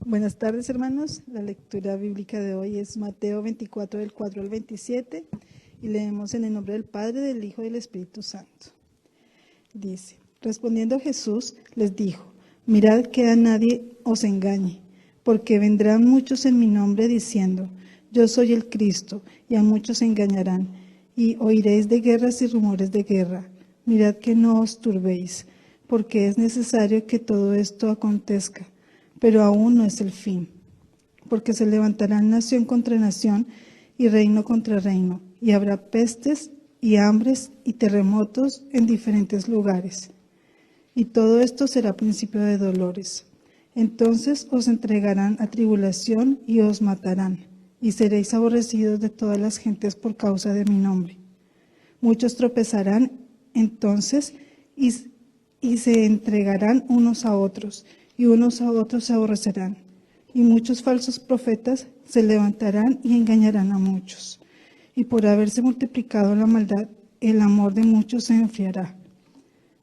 Buenas tardes, hermanos. La lectura bíblica de hoy es Mateo 24, del 4 al 27, y leemos en el nombre del Padre, del Hijo y del Espíritu Santo. Dice: respondiendo Jesús, les dijo: mirad que a nadie os engañe, porque vendrán muchos en mi nombre diciendo: yo soy el Cristo, y a muchos engañarán, y oiréis de guerras y rumores de guerra. Mirad que no os turbéis, porque es necesario que todo esto acontezca, pero aún no es el fin, porque se levantarán nación contra nación y reino contra reino, y habrá pestes y hambres y terremotos en diferentes lugares. Y todo esto será principio de dolores. Entonces os entregarán a tribulación y os matarán, y seréis aborrecidos de todas las gentes por causa de mi nombre. Muchos tropezarán entonces y se entregarán unos a otros, y unos a otros se aborrecerán. Y muchos falsos profetas se levantarán y engañarán a muchos. Y por haberse multiplicado la maldad, el amor de muchos se enfriará.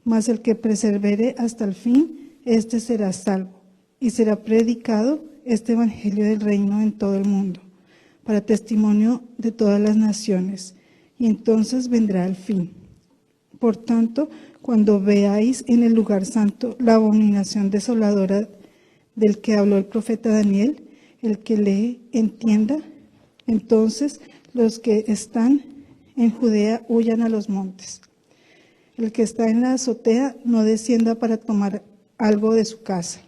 Mas el que persevere hasta el fin, éste será salvo. Y será predicado este evangelio del reino en todo el mundo, para testimonio de todas las naciones. Y entonces vendrá el fin. Por tanto, cuando veáis en el lugar santo la abominación desoladora del que habló el profeta Daniel, el que lee entienda, entonces los que están en Judea huyan a los montes. El que está en la azotea no descienda para tomar algo de su casa,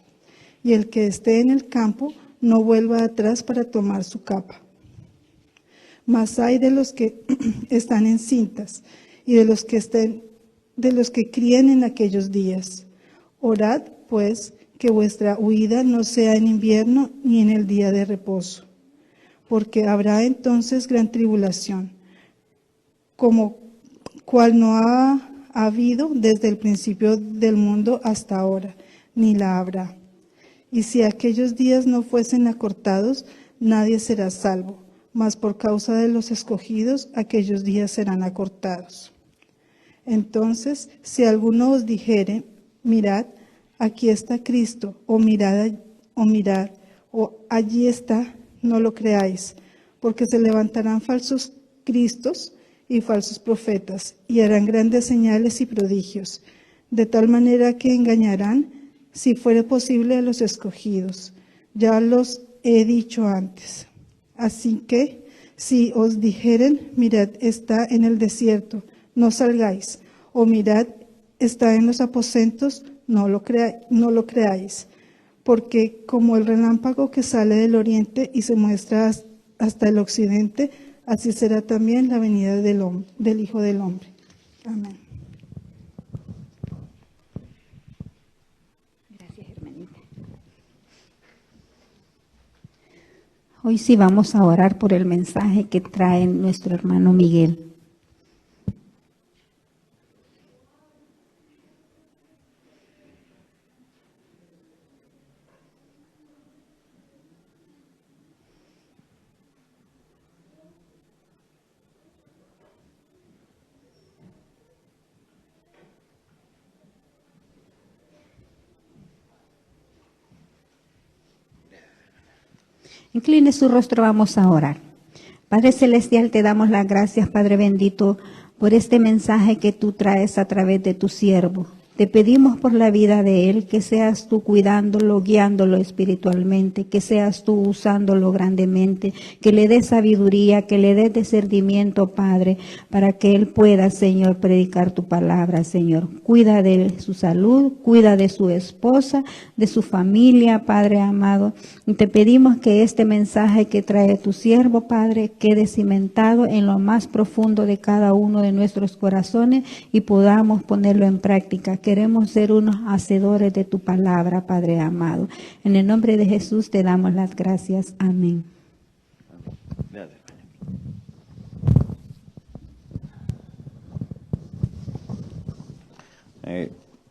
y el que esté en el campo no vuelva atrás para tomar su capa. Mas hay de los que están en cintas y de los que críen en aquellos días. Orad, pues, que vuestra huida no sea en invierno ni en el día de reposo, porque habrá entonces gran tribulación, como cual no ha habido desde el principio del mundo hasta ahora, ni la habrá. Y si aquellos días no fuesen acortados, nadie será salvo, mas por causa de los escogidos, aquellos días serán acortados. Entonces, si alguno os dijere: mirad, aquí está Cristo, o mirad, o allí está, no lo creáis, porque se levantarán falsos cristos y falsos profetas, y harán grandes señales y prodigios, de tal manera que engañarán, si fuere posible, a los escogidos. Ya los he dicho antes. Así que, si os dijeren: mirad, está en el desierto, no salgáis, o mirad, está en los aposentos, no lo creáis, porque como el relámpago que sale del oriente y se muestra hasta el occidente, así será también la venida del Hijo del Hombre. Amén. Gracias, hermanita. Hoy sí vamos a orar por el mensaje que trae nuestro hermano Miguel. Incline su rostro, vamos a orar. Padre Celestial, te damos las gracias, Padre bendito, por este mensaje que tú traes a través de tu siervo. Te pedimos por la vida de él, que seas tú cuidándolo, guiándolo espiritualmente, que seas tú usándolo grandemente, que le des sabiduría, que le des discernimiento, Padre, para que él pueda, Señor, predicar tu palabra, Señor. Cuida de su salud, cuida de su esposa, de su familia, Padre amado. Y te pedimos que este mensaje que trae tu siervo, Padre, quede cimentado en lo más profundo de cada uno de nuestros corazones y podamos ponerlo en práctica. Queremos ser unos hacedores de tu palabra, Padre amado. En el nombre de Jesús te damos las gracias. Amén.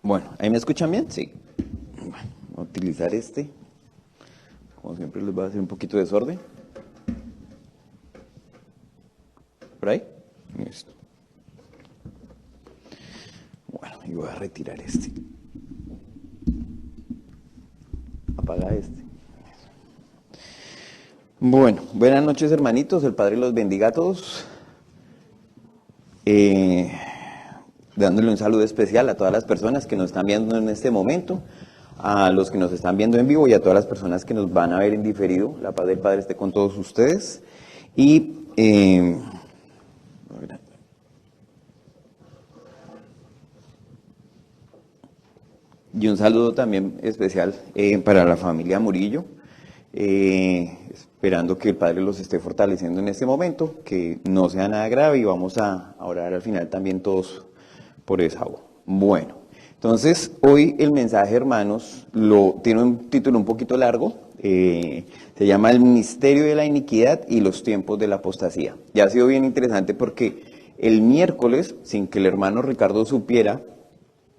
Bueno, ¿ahí me escuchan bien? Sí. Bueno, voy a utilizar este. Como siempre les voy a hacer un poquito de desorden. ¿Por ahí? Listo. Bueno, y voy a retirar este. Apaga este. Bueno, buenas noches hermanitos, el Padre los bendiga a todos. Dándole un saludo especial a todas las personas que nos están viendo en este momento, a los que nos están viendo en vivo y a todas las personas que nos van a ver en diferido. La paz del Padre esté con todos ustedes. Y un saludo también especial para la familia Murillo, esperando que el Padre los esté fortaleciendo en este momento, que no sea nada grave, y vamos a orar al final también todos por esa voz. Bueno, entonces hoy el mensaje, hermanos, tiene un título un poquito largo, se llama El misterio de la iniquidad y los tiempos de la apostasía. Ya ha sido bien interesante porque el miércoles, sin que el hermano Ricardo supiera,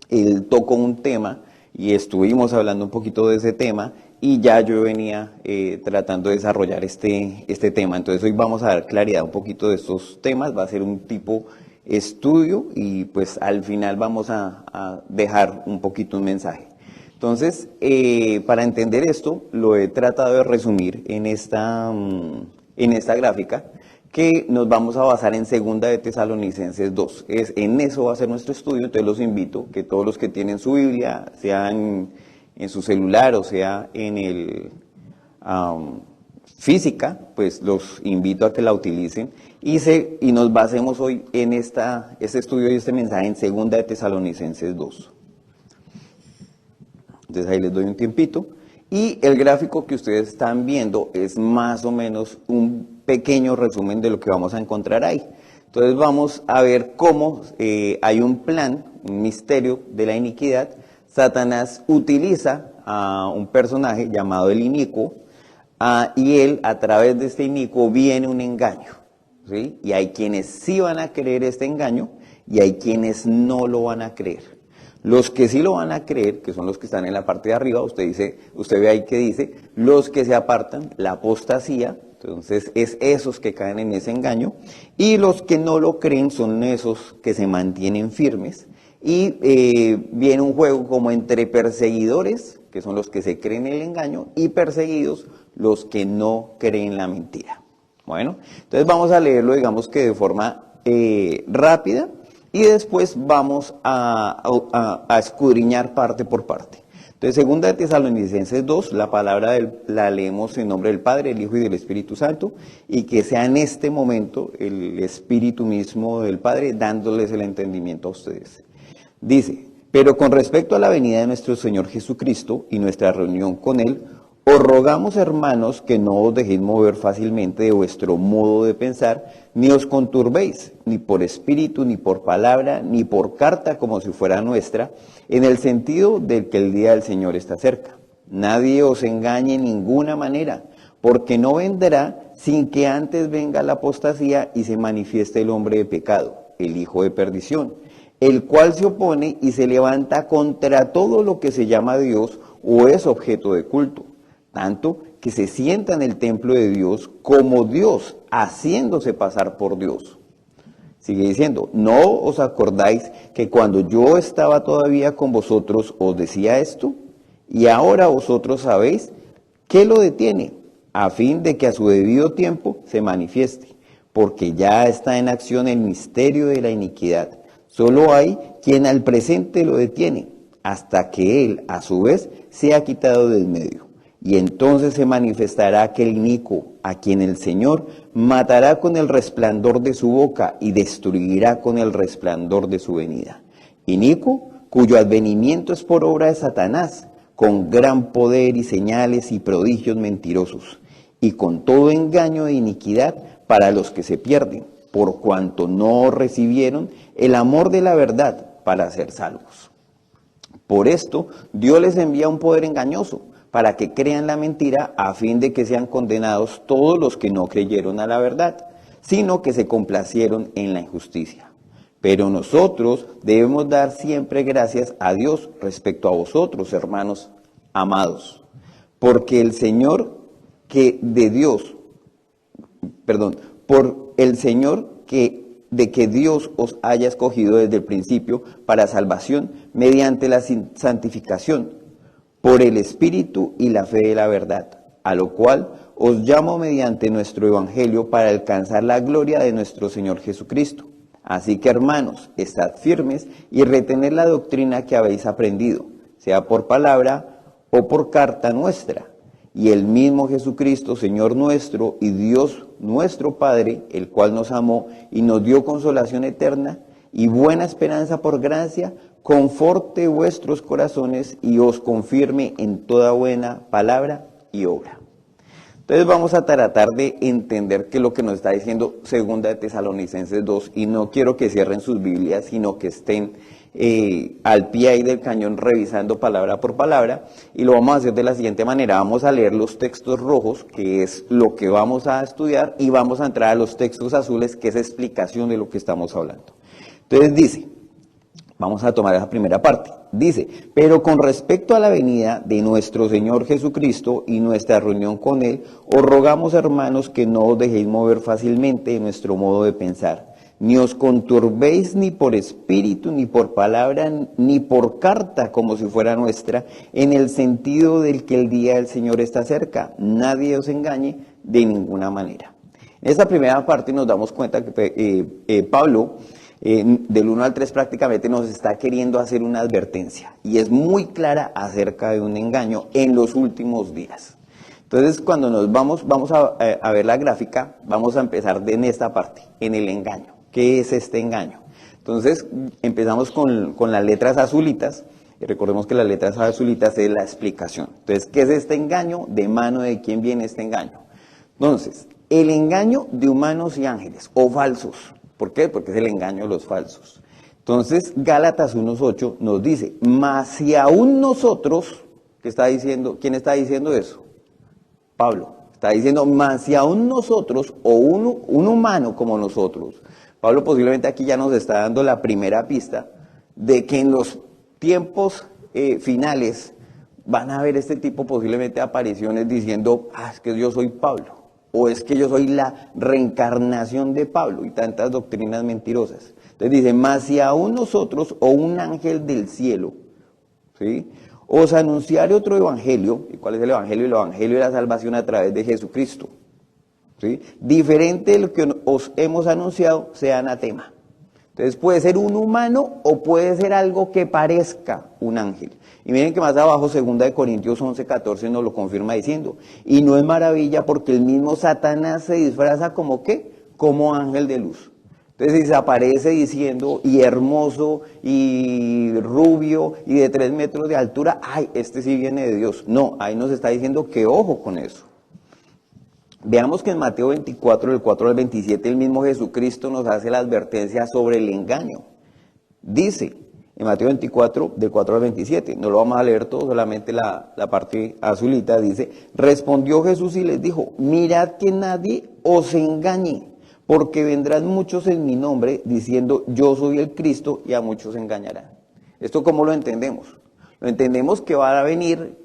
él tocó un tema y estuvimos hablando un poquito de ese tema, y ya yo venía tratando de desarrollar este tema. Entonces hoy vamos a dar claridad un poquito de estos temas, va a ser un tipo estudio y pues al final vamos a dejar un poquito un mensaje. Entonces, para entender esto, lo he tratado de resumir en esta gráfica, que nos vamos a basar en 2 de Tesalonicenses 2. En eso va a ser nuestro estudio. Entonces los invito que todos los que tienen su Biblia, sea en su celular o sea en el física, pues los invito a que la utilicen y nos basemos hoy en este estudio y este mensaje en 2 de Tesalonicenses 2. Entonces ahí les doy un tiempito. Y el gráfico que ustedes están viendo es más o menos un pequeño resumen de lo que vamos a encontrar ahí. Entonces vamos a ver cómo hay un plan, un misterio de la iniquidad. Satanás utiliza a un personaje llamado el inicuo, y él, a través de este inicuo, viene un engaño, ¿sí? Y hay quienes sí van a creer este engaño y hay quienes no lo van a creer. Los que sí lo van a creer, que son los que están en la parte de arriba, usted ve ahí que dice, los que se apartan, la apostasía. Entonces es esos que caen en ese engaño, y los que no lo creen son esos que se mantienen firmes, y viene un juego como entre perseguidores, que son los que se creen el engaño, y perseguidos, los que no creen la mentira. Bueno, entonces vamos a leerlo, digamos que de forma rápida, y después vamos a escudriñar parte por parte. Entonces, 2 de Tesalonicenses 2, la palabra la leemos en nombre del Padre, del Hijo y del Espíritu Santo, y que sea en este momento el Espíritu mismo del Padre dándoles el entendimiento a ustedes. Dice: pero con respecto a la venida de nuestro Señor Jesucristo y nuestra reunión con Él, os rogamos, hermanos, que no os dejéis mover fácilmente de vuestro modo de pensar, ni os conturbéis, ni por espíritu, ni por palabra, ni por carta como si fuera nuestra, en el sentido de que el día del Señor está cerca. Nadie os engañe en ninguna manera, porque no vendrá sin que antes venga la apostasía y se manifieste el hombre de pecado, el hijo de perdición, el cual se opone y se levanta contra todo lo que se llama Dios o es objeto de culto, tanto que se sienta en el templo de Dios como Dios, haciéndose pasar por Dios. Sigue diciendo: ¿no os acordáis que cuando yo estaba todavía con vosotros os decía esto? Y ahora vosotros sabéis qué lo detiene, a fin de que a su debido tiempo se manifieste, porque ya está en acción el misterio de la iniquidad. Solo hay quien al presente lo detiene, hasta que él, a su vez, sea quitado del medio. Y entonces se manifestará aquel inicuo, a quien el Señor matará con el resplandor de su boca y destruirá con el resplandor de su venida. Inicuo, cuyo advenimiento es por obra de Satanás, con gran poder y señales y prodigios mentirosos, y con todo engaño de iniquidad para los que se pierden, por cuanto no recibieron el amor de la verdad para ser salvos. Por esto, Dios les envía un poder engañoso, para que crean la mentira, a fin de que sean condenados todos los que no creyeron a la verdad, sino que se complacieron en la injusticia. Pero nosotros debemos dar siempre gracias a Dios respecto a vosotros, hermanos amados, porque el Señor de que Dios os haya escogido desde el principio para salvación mediante la santificación por el Espíritu y la fe de la verdad, a lo cual os llamo mediante nuestro evangelio para alcanzar la gloria de nuestro Señor Jesucristo. Así que, hermanos, estad firmes y retened la doctrina que habéis aprendido, sea por palabra o por carta nuestra. Y el mismo Jesucristo, Señor nuestro y Dios nuestro Padre, el cual nos amó y nos dio consolación eterna y buena esperanza por gracia, conforte vuestros corazones y os confirme en toda buena palabra y obra. Entonces vamos a tratar de entender qué es lo que nos está diciendo Segunda de Tesalonicenses 2, y no quiero que cierren sus Biblias, sino que estén al pie ahí del cañón revisando palabra por palabra, y lo vamos a hacer de la siguiente manera. Vamos a leer los textos rojos, que es lo que vamos a estudiar, y vamos a entrar a los textos azules, que es explicación de lo que estamos hablando. Entonces dice, vamos a tomar esa primera parte. Dice, pero con respecto a la venida de nuestro Señor Jesucristo y nuestra reunión con Él, os rogamos, hermanos, que no os dejéis mover fácilmente de nuestro modo de pensar, ni os conturbéis ni por espíritu, ni por palabra, ni por carta, como si fuera nuestra, en el sentido del que el día del Señor está cerca. Nadie os engañe de ninguna manera. En esta primera parte nos damos cuenta que Pablo, del 1 al 3 prácticamente nos está queriendo hacer una advertencia, y es muy clara acerca de un engaño en los últimos días. Entonces, cuando nos vamos a ver la gráfica, vamos a empezar en esta parte, en el engaño. ¿Qué es este engaño? Entonces, empezamos con las letras azulitas, y recordemos que las letras azulitas es la explicación. Entonces, ¿qué es este engaño? ¿De mano de quién viene este engaño? Entonces, el engaño de humanos y ángeles, o falsos. ¿Por qué? Porque es el engaño de los falsos. Entonces, Gálatas 1:8 nos dice, mas si aún nosotros, ¿qué está diciendo? ¿Quién está diciendo eso? Pablo. Está diciendo, mas si aún nosotros, o un humano como nosotros. Pablo posiblemente aquí ya nos está dando la primera pista de que en los tiempos finales van a haber este tipo posiblemente de apariciones diciendo, es que yo soy Pablo. O es que yo soy la reencarnación de Pablo, y tantas doctrinas mentirosas. Entonces dice, mas si aún nosotros o un ángel del cielo, ¿sí?, os anunciare otro evangelio. ¿Y cuál es el evangelio? El evangelio de la salvación a través de Jesucristo, ¿sí?, diferente de lo que os hemos anunciado, sea anatema. Entonces puede ser un humano o puede ser algo que parezca un ángel. Y miren que más abajo, 2 Corintios 11:14 nos lo confirma diciendo, y no es maravilla porque el mismo Satanás se disfraza como ¿qué? Como ángel de luz. Entonces se aparece diciendo, y hermoso, y rubio, y de 3 metros de altura, este sí viene de Dios. No, ahí nos está diciendo que ojo con eso. Veamos que en Mateo 24, del 4 al 27, el mismo Jesucristo nos hace la advertencia sobre el engaño. Dice, en Mateo 24, del 4 al 27, no lo vamos a leer todo, solamente la parte azulita, dice, respondió Jesús y les dijo, mirad que nadie os engañe, porque vendrán muchos en mi nombre, diciendo, yo soy el Cristo, y a muchos engañarán. ¿Esto cómo lo entendemos? Lo entendemos que va a venir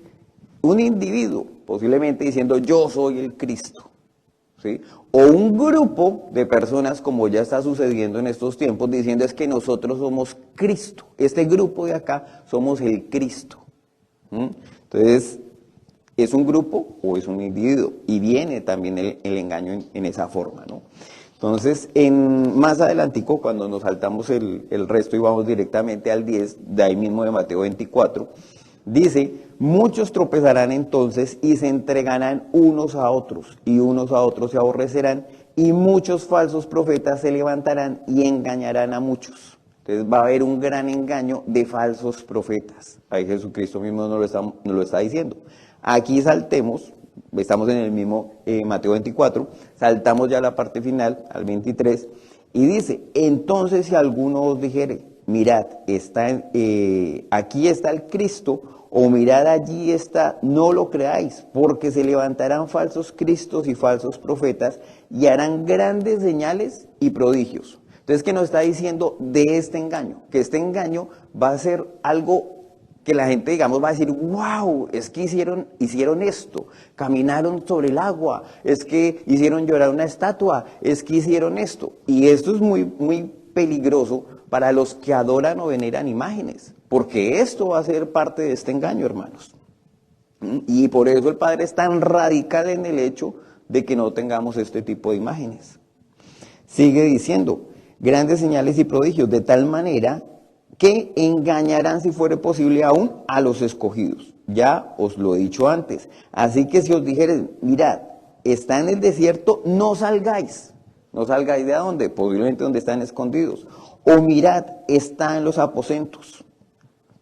un individuo, posiblemente diciendo, yo soy el Cristo, ¿sí? O un grupo de personas, como ya está sucediendo en estos tiempos, diciendo es que nosotros somos Cristo. Este grupo de acá somos el Cristo. Entonces, ¿es un grupo o es un individuo? Y viene también el engaño en esa forma, ¿no? Entonces, más adelantico, cuando nos saltamos el resto y vamos directamente al 10, de ahí mismo de Mateo 24, dice, muchos tropezarán entonces y se entregarán unos a otros, y unos a otros se aborrecerán, y muchos falsos profetas se levantarán y engañarán a muchos. Entonces va a haber un gran engaño de falsos profetas. Ahí Jesucristo mismo nos lo está diciendo. Aquí saltemos, estamos en el mismo Mateo 24, saltamos ya a la parte final, al 23, y dice, entonces si alguno os dijere, mirad, aquí está el Cristo, o mirad allí está, no lo creáis, porque se levantarán falsos cristos y falsos profetas, y harán grandes señales y prodigios. Entonces, ¿qué nos está diciendo de este engaño? Que este engaño va a ser algo que la gente, digamos, va a decir, wow, es que hicieron esto, caminaron sobre el agua, es que hicieron llorar una estatua, es que hicieron esto. Y esto es muy, muy peligroso para los que adoran o veneran imágenes, porque esto va a ser parte de este engaño, hermanos. Y por eso el Padre es tan radical en el hecho de que no tengamos este tipo de imágenes. Sigue diciendo, grandes señales y prodigios, de tal manera que engañarán, si fuere posible aún, a los escogidos. Ya os lo he dicho antes. Así que si os dijeres, mirad, está en el desierto, no salgáis. No salgáis de dónde, posiblemente donde están escondidos. O mirad, está en los aposentos.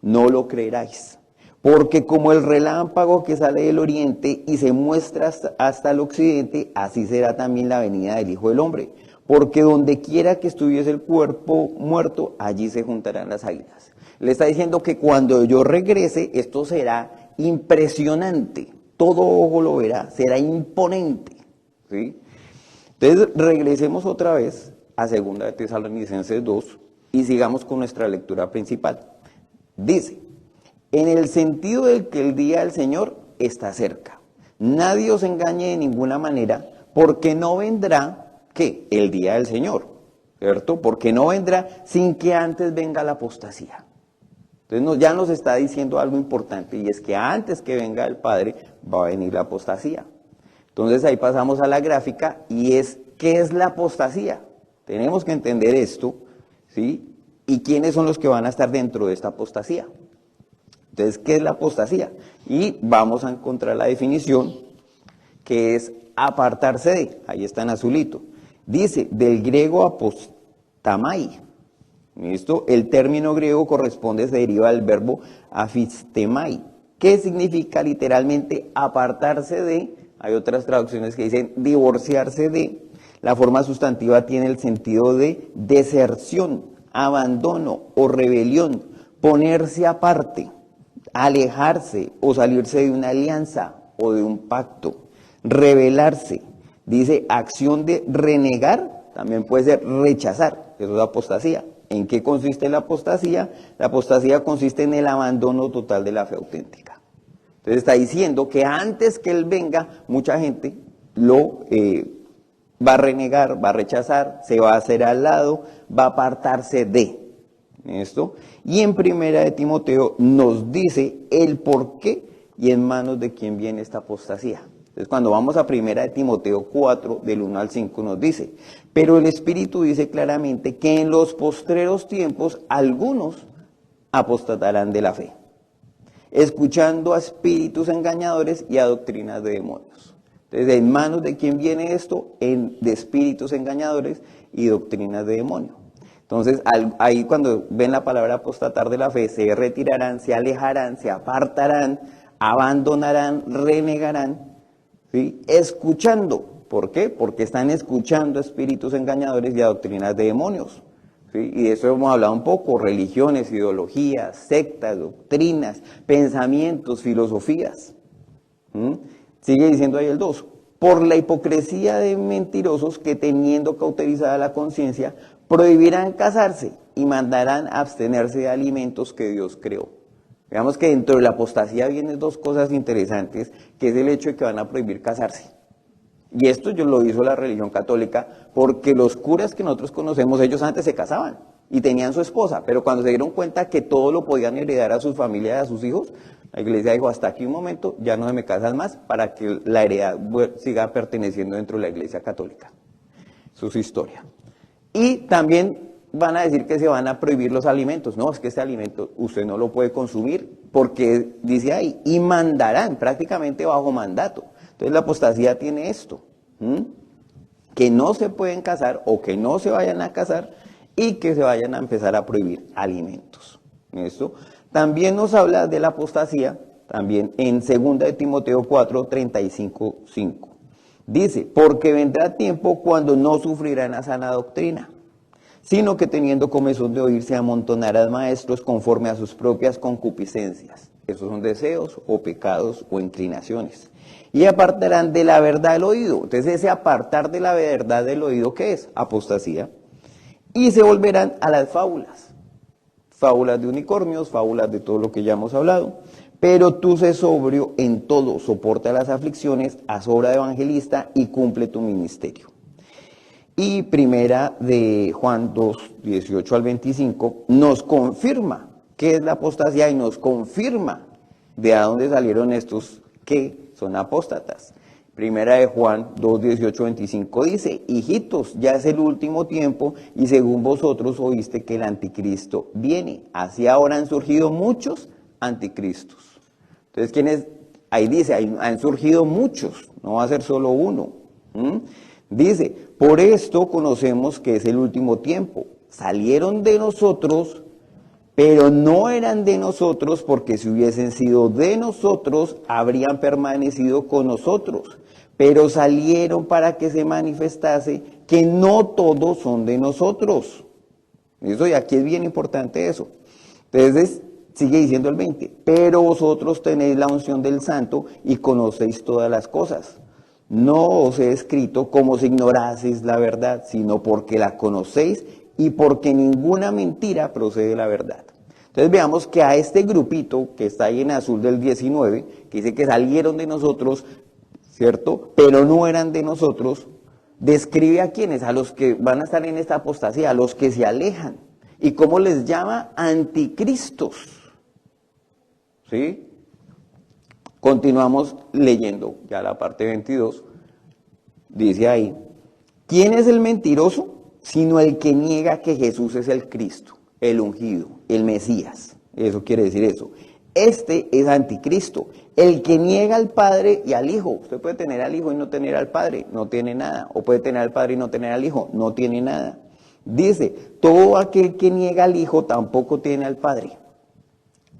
No lo creeráis. Porque como el relámpago que sale del oriente y se muestra hasta el occidente, así será también la venida del Hijo del Hombre. Porque donde quiera que estuviese el cuerpo muerto, allí se juntarán las águilas. Le está diciendo que cuando yo regrese, esto será impresionante. Todo ojo lo verá, será imponente. ¿Sí? Entonces, regresemos otra vez a 2 de Tesalonicenses 2 y sigamos con nuestra lectura principal. Dice, en el sentido de que el día del Señor está cerca. Nadie os engañe de ninguna manera, porque no vendrá, ¿qué? El día del Señor, ¿cierto? Porque no vendrá sin que antes venga la apostasía. Entonces ya nos está diciendo algo importante, y es que antes que venga el Padre, va a venir la apostasía. Entonces ahí pasamos a la gráfica, y es, ¿qué es la apostasía? Tenemos que entender esto, ¿sí? ¿Y quiénes son los que van a estar dentro de esta apostasía? Entonces, ¿qué es la apostasía? Y vamos a encontrar la definición, que es apartarse de, ahí está en azulito. Dice, del griego apostamai. ¿Listo? El término griego corresponde, se deriva del verbo apistemai, que significa literalmente apartarse de. Hay otras traducciones que dicen divorciarse de. La forma sustantiva tiene el sentido de deserción, abandono o rebelión, ponerse aparte, alejarse o salirse de una alianza o de un pacto, rebelarse. Dice acción de renegar, también puede ser rechazar, eso es apostasía. ¿En qué consiste la apostasía? La apostasía consiste en el abandono total de la fe auténtica. Entonces está diciendo que antes que Él venga, mucha gente lo va a renegar, va a rechazar, se va a hacer al lado, va a apartarse de esto. Y en 1 de Timoteo nos dice el por qué y en manos de quién viene esta apostasía. Entonces cuando vamos a 1 de Timoteo 4, del 1 al 5 nos dice, pero el Espíritu dice claramente que en los postreros tiempos algunos apostatarán de la fe, escuchando a espíritus engañadores y a doctrinas de demonios. Entonces, ¿en manos de quién viene esto? De espíritus engañadores y doctrinas de demonios. Entonces, ahí cuando ven la palabra apostatar de la fe, se retirarán, se alejarán, se apartarán, abandonarán, renegarán, ¿sí? Escuchando. ¿Por qué? Porque están escuchando a espíritus engañadores y a doctrinas de demonios. ¿Sí? Y de eso hemos hablado un poco, religiones, ideologías, sectas, doctrinas, pensamientos, filosofías. Sigue diciendo ahí el 2, por la hipocresía de mentirosos que teniendo cauterizada la conciencia, prohibirán casarse y mandarán abstenerse de alimentos que Dios creó. Veamos que dentro de la apostasía vienen dos cosas interesantes, que es el hecho de que van a prohibir casarse. Y esto yo lo hizo la religión católica porque los curas que nosotros conocemos, ellos antes se casaban y tenían su esposa, pero cuando se dieron cuenta que todo lo podían heredar a sus familias, a sus hijos, la iglesia dijo, hasta aquí un momento, ya no se me casan más para que la heredad siga perteneciendo dentro de la iglesia católica. Eso es su historia. Y también van a decir que se van a prohibir los alimentos. No, es que este alimento usted no lo puede consumir porque dice ahí, y mandarán prácticamente bajo mandato. Entonces la apostasía tiene esto, que no se pueden casar o que no se vayan a casar y que se vayan a empezar a prohibir alimentos. ¿Esto? También nos habla de la apostasía, también en 2 de Timoteo 4, 35, 5. Dice, porque vendrá tiempo cuando no sufrirán la sana doctrina, sino que teniendo comezón de oír se amontonarán maestros conforme a sus propias concupiscencias. Esos son deseos o pecados o inclinaciones. Y apartarán de la verdad el oído. Entonces ese apartar de la verdad del oído, ¿qué es? Apostasía. Y se volverán a las fábulas. Fábulas de unicornios, fábulas de todo lo que ya hemos hablado. Pero tú sé sobrio en todo, soporta las aflicciones, haz obra de evangelista y cumple tu ministerio. Y 1 de Juan 2, 18 al 25, nos confirma qué es la apostasía y nos confirma de dónde salieron estos que son apóstatas. Primera de Juan 2, 18, 25 dice, hijitos, ya es el último tiempo y según vosotros oíste que el anticristo viene. Así ahora han surgido muchos anticristos. Entonces, ¿quiénes? Ahí dice, han surgido muchos, no va a ser solo uno. Dice, por esto conocemos que es el último tiempo. Salieron de nosotros, pero no eran de nosotros, porque si hubiesen sido de nosotros, habrían permanecido con nosotros. Pero salieron para que se manifestase que no todos son de nosotros. Eso, y aquí es bien importante eso. Entonces, sigue diciendo el 20, pero vosotros tenéis la unción del Santo y conocéis todas las cosas. No os he escrito como si ignoraseis la verdad, sino porque la conocéis y porque ninguna mentira procede de la verdad. Entonces veamos que a este grupito que está ahí en azul del 19, que dice que salieron de nosotros, ¿cierto? Pero no eran de nosotros, describe a quienes, a los que van a estar en esta apostasía, a los que se alejan. ¿Y cómo les llama? Anticristos. ¿Sí? Continuamos leyendo, ya la parte 22, dice ahí, ¿quién es el mentiroso? Sino el que niega que Jesús es el Cristo, el ungido, el Mesías. Eso quiere decir eso. Este es anticristo, el que niega al Padre y al Hijo. Usted puede tener al Hijo y no tener al Padre, no tiene nada. O puede tener al Padre y no tener al Hijo, no tiene nada. Dice, todo aquel que niega al Hijo tampoco tiene al Padre.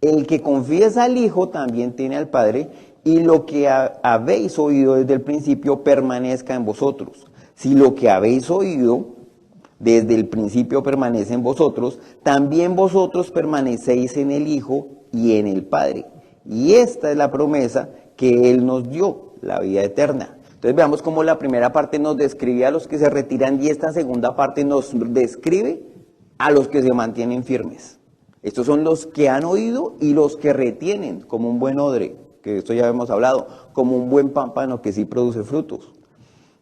El que confiesa al Hijo también tiene al Padre, y lo que habéis oído desde el principio permanezca en vosotros. Si lo que habéis oído desde el principio permanece en vosotros, también vosotros permanecéis en el Hijo y en el Padre. Y esta es la promesa que Él nos dio, la vida eterna. Entonces veamos cómo la primera parte nos describe a los que se retiran y esta segunda parte nos describe a los que se mantienen firmes. Estos son los que han oído y los que retienen, como un buen odre, que esto ya hemos hablado, como un buen pámpano que sí produce frutos.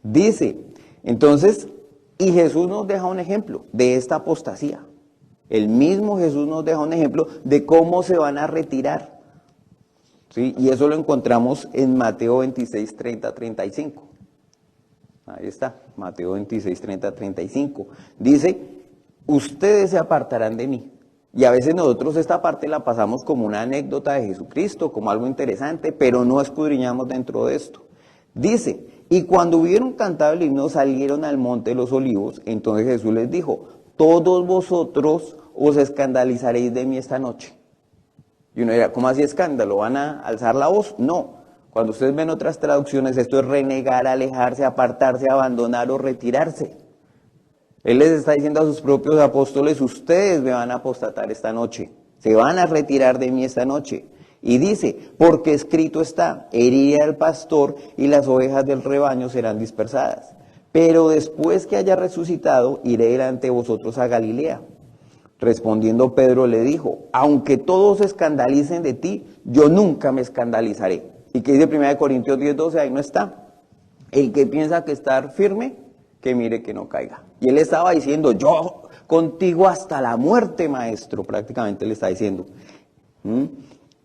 Dice, entonces, y Jesús nos deja un ejemplo de esta apostasía. El mismo Jesús nos deja un ejemplo de cómo se van a retirar. ¿Sí? Y eso lo encontramos en Mateo 26, 30, 35. Ahí está, Mateo 26, 30, 35. Dice, ustedes se apartarán de mí. Y a veces nosotros esta parte la pasamos como una anécdota de Jesucristo, como algo interesante, pero no escudriñamos dentro de esto. Dice, y cuando hubieron cantado el himno, salieron al monte de los olivos. Entonces Jesús les dijo, todos vosotros os escandalizaréis de mí esta noche. Y uno dirá, ¿cómo así escándalo? ¿Van a alzar la voz? No. Cuando ustedes ven otras traducciones, esto es renegar, alejarse, apartarse, abandonar o retirarse. Él les está diciendo a sus propios apóstoles, ustedes me van a apostatar esta noche, se van a retirar de mí esta noche. Y dice, porque escrito está, heriré al pastor y las ovejas del rebaño serán dispersadas. Pero después que haya resucitado, iré delante de vosotros a Galilea. Respondiendo Pedro le dijo, aunque todos se escandalicen de ti, yo nunca me escandalizaré. ¿Y qué dice 1 Corintios 10, 12? Ahí no está. El que piensa que estar firme, que mire que no caiga. Y él estaba diciendo, yo contigo hasta la muerte, maestro, prácticamente le está diciendo.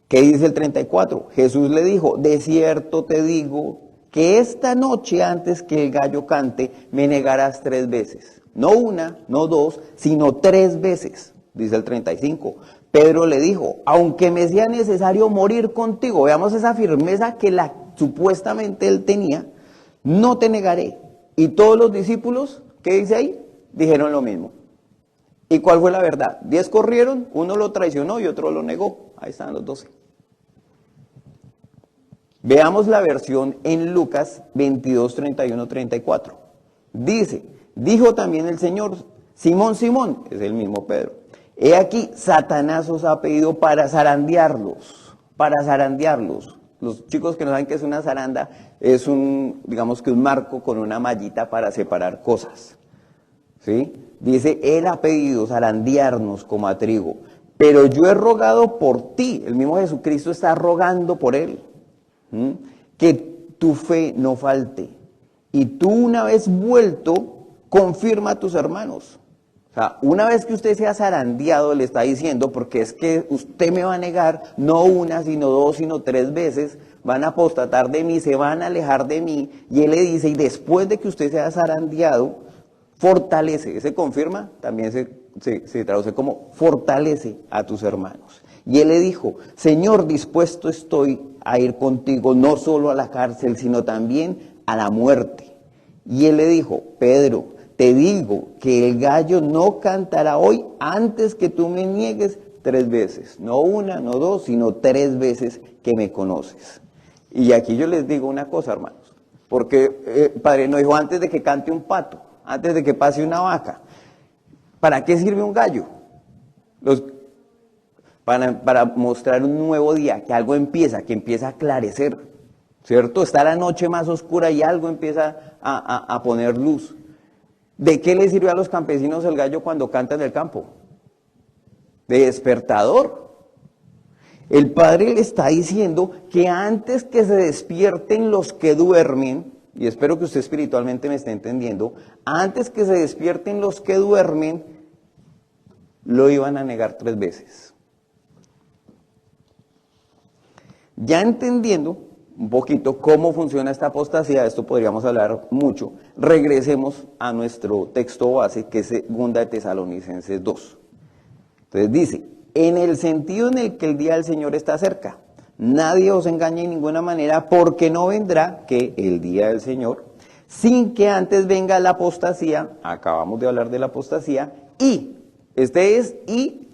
¿Qué dice el 34? Jesús le dijo, de cierto te digo que esta noche antes que el gallo cante, me negarás 3 veces. No una, no 2, sino 3 veces, dice el 35. Pedro le dijo, aunque me sea necesario morir contigo, veamos esa firmeza que supuestamente él tenía, no te negaré. Y todos los discípulos, ¿qué dice ahí? Dijeron lo mismo. ¿Y cuál fue la verdad? 10 corrieron, uno lo traicionó y otro lo negó. Ahí están los 12. Veamos la versión en Lucas 22, 31, 34. Dice, dijo también el Señor, Simón, Simón, es el mismo Pedro. He aquí, Satanás os ha pedido para zarandearlos, Los chicos que no saben qué es una zaranda, es digamos que un marco con una mallita para separar cosas. ¿Sí? Dice, Él ha pedido zarandearnos como a trigo, pero yo he rogado por ti, el mismo Jesucristo está rogando por él, que tu fe no falte. Y tú una vez vuelto, confirma a tus hermanos. O sea, una vez que usted sea zarandeado, le está diciendo, porque es que usted me va a negar, no una, sino 2, sino 3 veces, van a apostatar de mí, se van a alejar de mí. Y él le dice, y después de que usted sea zarandeado, fortalece. Ese confirma, también se traduce como fortalece a tus hermanos. Y él le dijo, Señor, dispuesto estoy a ir contigo, no solo a la cárcel, sino también a la muerte. Y él le dijo, Pedro, te digo que el gallo no cantará hoy antes que tú me niegues 3 veces. No una, no 2, sino 3 veces que me conoces. Y aquí yo les digo una cosa, hermanos. Porque Padre no dijo antes de que cante un pato, antes de que pase una vaca. ¿Para qué sirve un gallo? Para mostrar un nuevo día, que algo empieza, que empieza a aclarecer, ¿cierto? Está la noche más oscura y algo empieza a poner luz. ¿De qué le sirve a los campesinos el gallo cuando canta en el campo? De despertador. El Padre le está diciendo que antes que se despierten los que duermen, y espero que usted espiritualmente me esté entendiendo, antes que se despierten los que duermen, lo iban a negar 3 veces. Ya entendiendo un poquito cómo funciona esta apostasía, de esto podríamos hablar mucho, regresemos a nuestro texto base, que es 2 de Tesalonicenses 2. Entonces dice, en el sentido en el que el día del Señor está cerca, nadie os engañe de ninguna manera, porque no vendrá que el día del Señor, sin que antes venga la apostasía, acabamos de hablar de la apostasía, y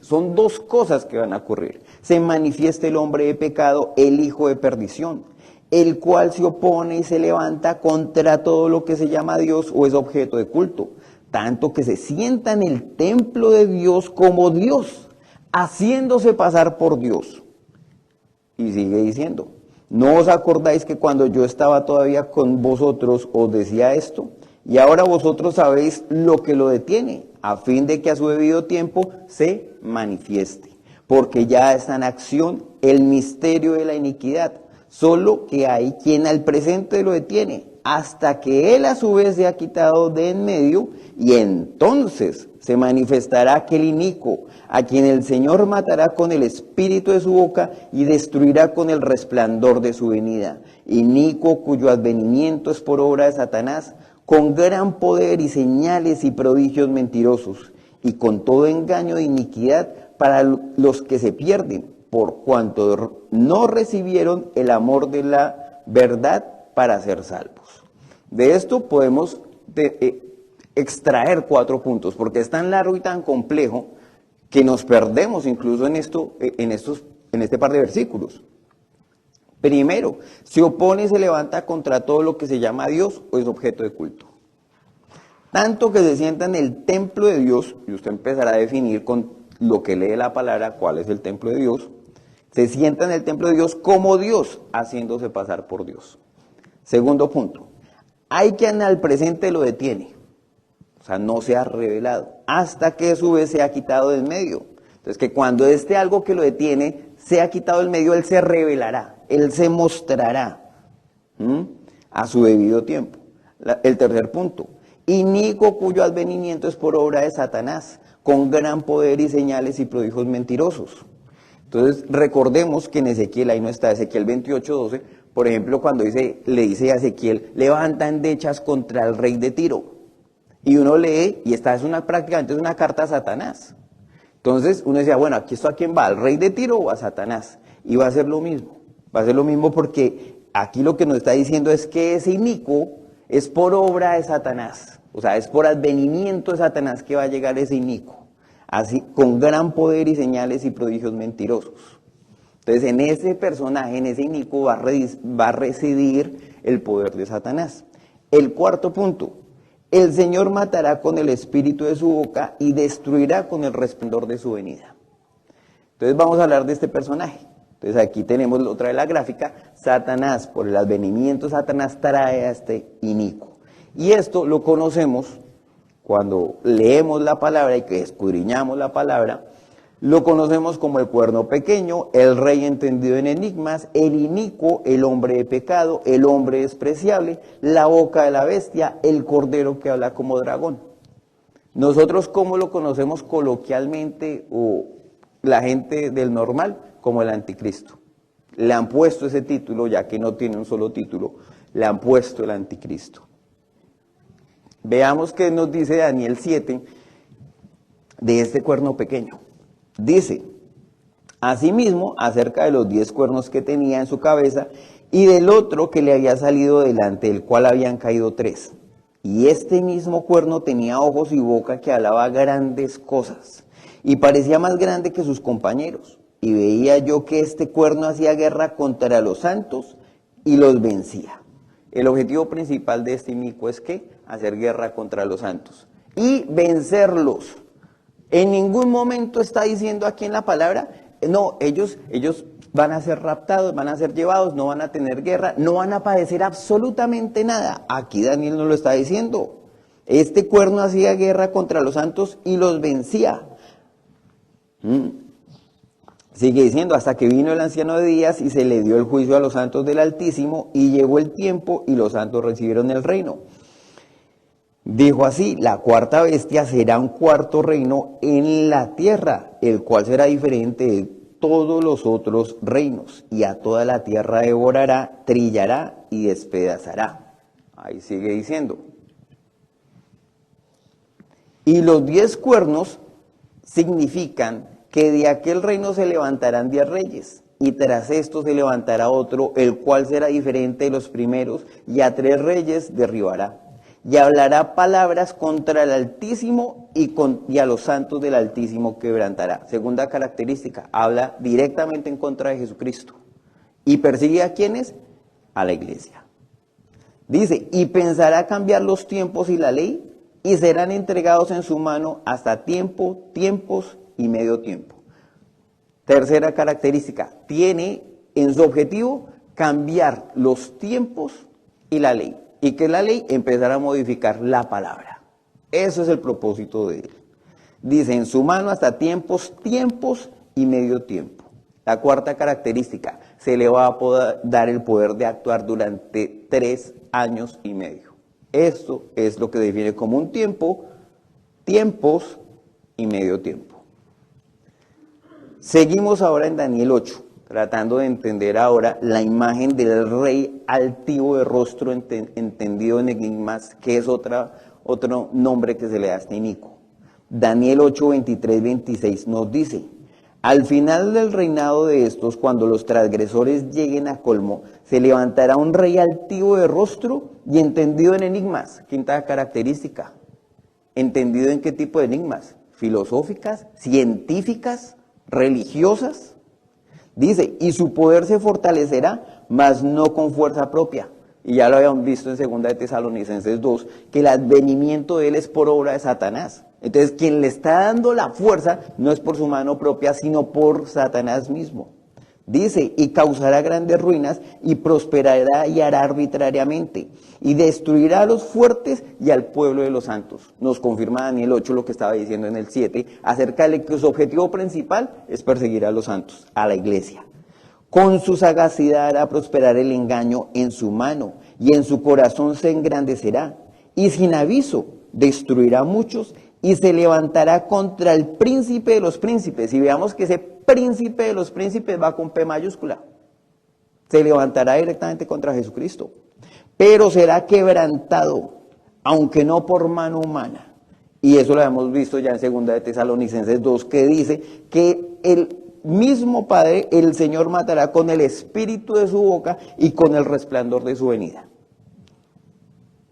son 2 cosas que van a ocurrir. Se manifiesta el hombre de pecado, el hijo de perdición, el cual se opone y se levanta contra todo lo que se llama Dios o es objeto de culto, tanto que se sienta en el templo de Dios como Dios, haciéndose pasar por Dios. Y sigue diciendo, ¿no os acordáis que cuando yo estaba todavía con vosotros os decía esto? Y ahora vosotros sabéis lo que lo detiene, a fin de que a su debido tiempo se manifieste. Porque ya está en acción el misterio de la iniquidad, solo que hay quien al presente lo detiene, hasta que él a su vez se ha quitado de en medio, y entonces se manifestará aquel inicuo, a quien el Señor matará con el espíritu de su boca y destruirá con el resplandor de su venida. Inicuo cuyo advenimiento es por obra de Satanás, con gran poder y señales y prodigios mentirosos, y con todo engaño de iniquidad para los que se pierden, por cuanto no recibieron el amor de la verdad para ser salvos. De esto podemos extraer 4 puntos, porque es tan largo y tan complejo que nos perdemos incluso en este par de versículos. Primero, se opone y se levanta contra todo lo que se llama Dios o es objeto de culto. Tanto que se sienta en el templo de Dios, y usted empezará a definir con lo que lee la palabra cuál es el templo de Dios, se sienta en el templo de Dios como Dios, haciéndose pasar por Dios. Segundo punto, hay quien al presente lo detiene, o sea, no se ha revelado, hasta que a su vez se ha quitado del medio. Entonces, que cuando algo que lo detiene se ha quitado del medio, él se revelará, él se mostrará a su debido tiempo. El tercer punto, inicuo cuyo advenimiento es por obra de Satanás, con gran poder y señales y prodigios mentirosos. Entonces, recordemos que en Ezequiel, ahí no está, Ezequiel 28:12, por ejemplo, cuando le dice a Ezequiel, levanta endechas contra el rey de Tiro. Y uno lee, y esta es prácticamente una carta a Satanás. Entonces, uno decía, bueno, ¿esto a quién va? ¿Al rey de Tiro o a Satanás? Y va a ser lo mismo. Va a ser lo mismo porque aquí lo que nos está diciendo es que ese inicuo es por obra de Satanás. O sea, es por advenimiento de Satanás que va a llegar ese inicuo. Así, con gran poder y señales y prodigios mentirosos. Entonces, en ese personaje, en ese inicuo, va a residir el poder de Satanás. El cuarto punto, el Señor matará con el espíritu de su boca y destruirá con el resplandor de su venida. Entonces, vamos a hablar de este personaje. Entonces, aquí tenemos otra de la gráfica, Satanás, por el advenimiento de Satanás trae a este inicuo. Y esto lo conocemos cuando leemos la palabra y que escudriñamos la palabra, lo conocemos como el cuerno pequeño, el rey entendido en enigmas, el inicuo, el hombre de pecado, el hombre despreciable, la boca de la bestia, el cordero que habla como dragón. Nosotros, ¿cómo lo conocemos coloquialmente o la gente del normal? Como el anticristo. le han puesto ese título, ya que no tiene un solo título, le han puesto el anticristo. Veamos qué nos dice Daniel 7 de este cuerno pequeño. Dice, asimismo, acerca de los 10 cuernos que tenía en su cabeza y del otro que le había salido delante, del cual habían caído 3. Y este mismo cuerno tenía ojos y boca que hablaba grandes cosas, y parecía más grande que sus compañeros. Y veía yo que este cuerno hacía guerra contra los santos y los vencía. El objetivo principal de este inicuo es que hacer guerra contra los santos y vencerlos. En ningún momento está diciendo aquí en la palabra, no, ellos van a ser raptados, van a ser llevados, no van a tener guerra, no van a padecer absolutamente nada. Aquí Daniel nos lo está diciendo. Este cuerno hacía guerra contra los santos y los vencía. Sigue diciendo, hasta que vino el anciano de días y se le dio el juicio a los santos del Altísimo, y llegó el tiempo y los santos recibieron el reino. Dijo así, la cuarta bestia será un cuarto reino en la tierra, el cual será diferente de todos los otros reinos, y a toda la tierra devorará, trillará y despedazará. Ahí sigue diciendo. Y los 10 cuernos significan que de aquel reino se levantarán 10 reyes, y tras esto se levantará otro, el cual será diferente de los primeros, y a 3 reyes derribará. Y hablará palabras contra el Altísimo y a los santos del Altísimo quebrantará. Segunda característica, habla directamente en contra de Jesucristo. ¿Y persigue a quiénes? A la iglesia. Dice, y pensará cambiar los tiempos y la ley, y serán entregados en su mano hasta tiempos y medio tiempo. Tercera característica, tiene en su objetivo cambiar los tiempos y la ley. Y que la ley empezará a modificar la palabra. Eso es el propósito de él. Dice, en su mano hasta tiempos y medio tiempo. La cuarta característica, se le va a poder dar el poder de actuar durante 3 años y medio. Esto es lo que define como un tiempo, tiempos y medio tiempo. Seguimos ahora en Daniel 8, tratando de entender ahora la imagen del rey altivo de rostro, entendido en enigmas, que es otro nombre que se le da a este inicuo. Daniel 8, 23, 26 nos dice, al final del reinado de estos, cuando los transgresores lleguen a colmo, se levantará un rey altivo de rostro y entendido en enigmas. Quinta característica, ¿entendido en qué tipo de enigmas? ¿Filosóficas? ¿Científicas? ¿Religiosas? Dice, y su poder se fortalecerá, mas no con fuerza propia. Y ya lo habíamos visto en 2 de Tesalonicenses 2, que el advenimiento de él es por obra de Satanás. Entonces, quien le está dando la fuerza no es por su mano propia, sino por Satanás mismo. Dice, y causará grandes ruinas, y prosperará y hará arbitrariamente, y destruirá a los fuertes y al pueblo de los santos. Nos confirma Daniel 8 lo que estaba diciendo en el 7, acerca de que su objetivo principal es perseguir a los santos, a la iglesia. Con su sagacidad hará prosperar el engaño en su mano, y en su corazón se engrandecerá, y sin aviso destruirá a muchos, y se levantará contra el príncipe de los príncipes. Y veamos que ese príncipe de los príncipes va con P mayúscula. Se levantará directamente contra Jesucristo. Pero será quebrantado, aunque no por mano humana. Y eso lo hemos visto ya en 2 de Tesalonicenses 2, que dice que el mismo Padre, el Señor matará con el espíritu de su boca y con el resplandor de su venida.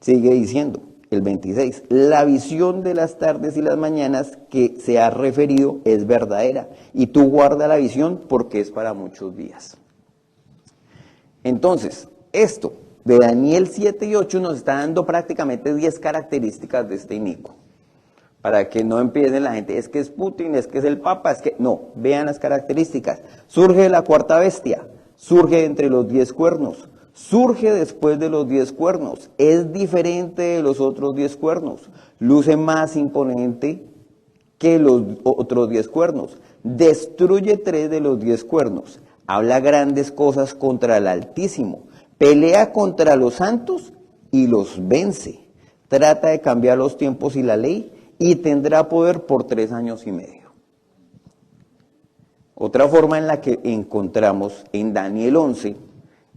Sigue diciendo el 26, la visión de las tardes y las mañanas que se ha referido es verdadera, y tú guarda la visión porque es para muchos días. Entonces, esto de Daniel 7 y 8 nos está dando prácticamente 10 características de este inicuo. Para que no empiece la gente, es que es Putin, es que es el Papa, es que... No, vean las características. Surge la cuarta bestia, surge entre los 10 cuernos, surge después de los 10 cuernos, es diferente de los otros 10 cuernos, luce más imponente que los otros 10 cuernos, destruye 3 de los 10 cuernos, habla grandes cosas contra el Altísimo, pelea contra los santos y los vence, trata de cambiar los tiempos y la ley, y tendrá poder por 3 años y medio. Otra forma en la que encontramos en Daniel 11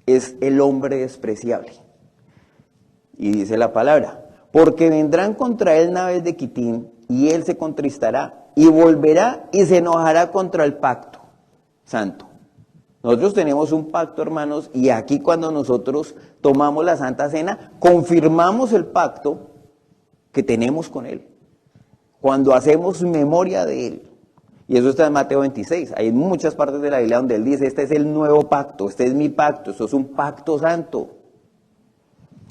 es el hombre despreciable. Y dice la palabra, porque vendrán contra él naves de Quitín, y él se contristará, y volverá y se enojará contra el pacto santo. Nosotros tenemos un pacto, hermanos, y aquí cuando nosotros tomamos la Santa Cena, confirmamos el pacto que tenemos con él. Cuando hacemos memoria de él. Y eso está en Mateo 26. Hay muchas partes de la Biblia donde él dice, este es el nuevo pacto, este es mi pacto, esto es un pacto santo.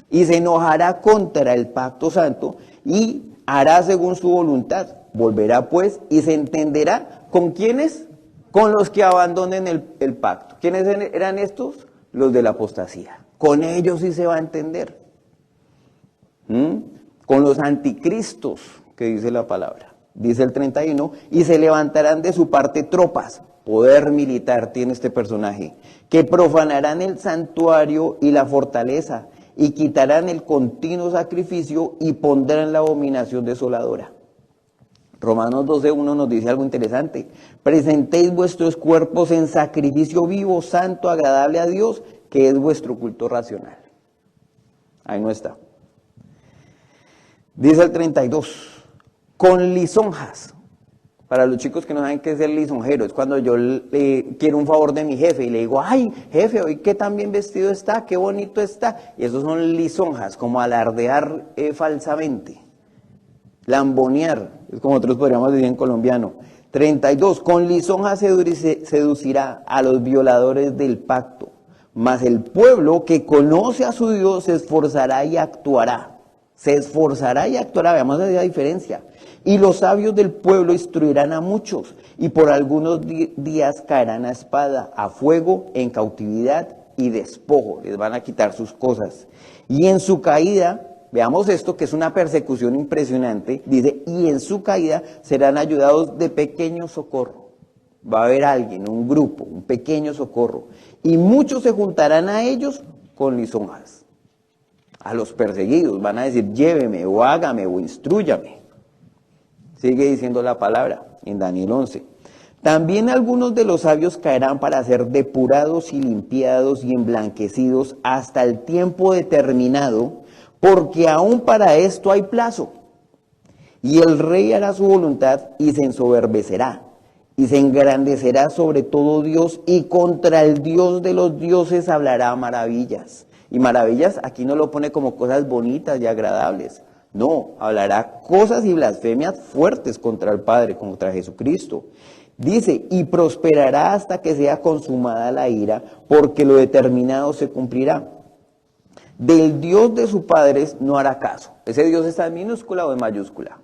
Y se enojará contra el pacto santo y hará según su voluntad. Volverá pues y se entenderá con quiénes, con los que abandonen el pacto. ¿Quiénes eran estos? Los de la apostasía. Con ellos sí se va a entender. Con los anticristos, que dice la palabra. Dice el 31, y se levantarán de su parte tropas, poder militar tiene este personaje, que profanarán el santuario y la fortaleza, y quitarán el continuo sacrificio y pondrán la abominación desoladora. Romanos 12:1 nos dice algo interesante. Presentéis vuestros cuerpos en sacrificio vivo, santo, agradable a Dios, que es vuestro culto racional. Ahí no está. Dice el 32, con lisonjas. Para los chicos que no saben qué es el lisonjero, es cuando yo quiero un favor de mi jefe y le digo, ay, jefe, hoy qué tan bien vestido está, qué bonito está. Y esos son lisonjas, como alardear falsamente. Lambonear, es como nosotros podríamos decir en colombiano. 32, con lisonjas seducirá a los violadores del pacto, mas el pueblo que conoce a su Dios se esforzará y actuará. Se esforzará y actuará, veamos la diferencia. Y los sabios del pueblo instruirán a muchos, y por algunos días caerán a espada, a fuego, en cautividad y despojo. Les van a quitar sus cosas. Y en su caída, veamos esto que es una persecución impresionante, dice, y en su caída serán ayudados de pequeño socorro. Va a haber alguien, un grupo, un pequeño socorro. Y muchos se juntarán a ellos con lisonjas. A los perseguidos van a decir, lléveme o hágame o instrúyame. Sigue diciendo la palabra en Daniel 11. También algunos de los sabios caerán para ser depurados y limpiados y emblanquecidos hasta el tiempo determinado, porque aún para esto hay plazo. Y el rey hará su voluntad y se ensoberbecerá, y se engrandecerá sobre todo Dios, y contra el Dios de los dioses hablará maravillas. Y maravillas aquí no lo pone como cosas bonitas y agradables. No, hablará cosas y blasfemias fuertes contra el Padre, contra Jesucristo. Dice, y prosperará hasta que sea consumada la ira, porque lo determinado se cumplirá. Del Dios de sus padres no hará caso. ¿Ese Dios está en minúscula o en mayúscula?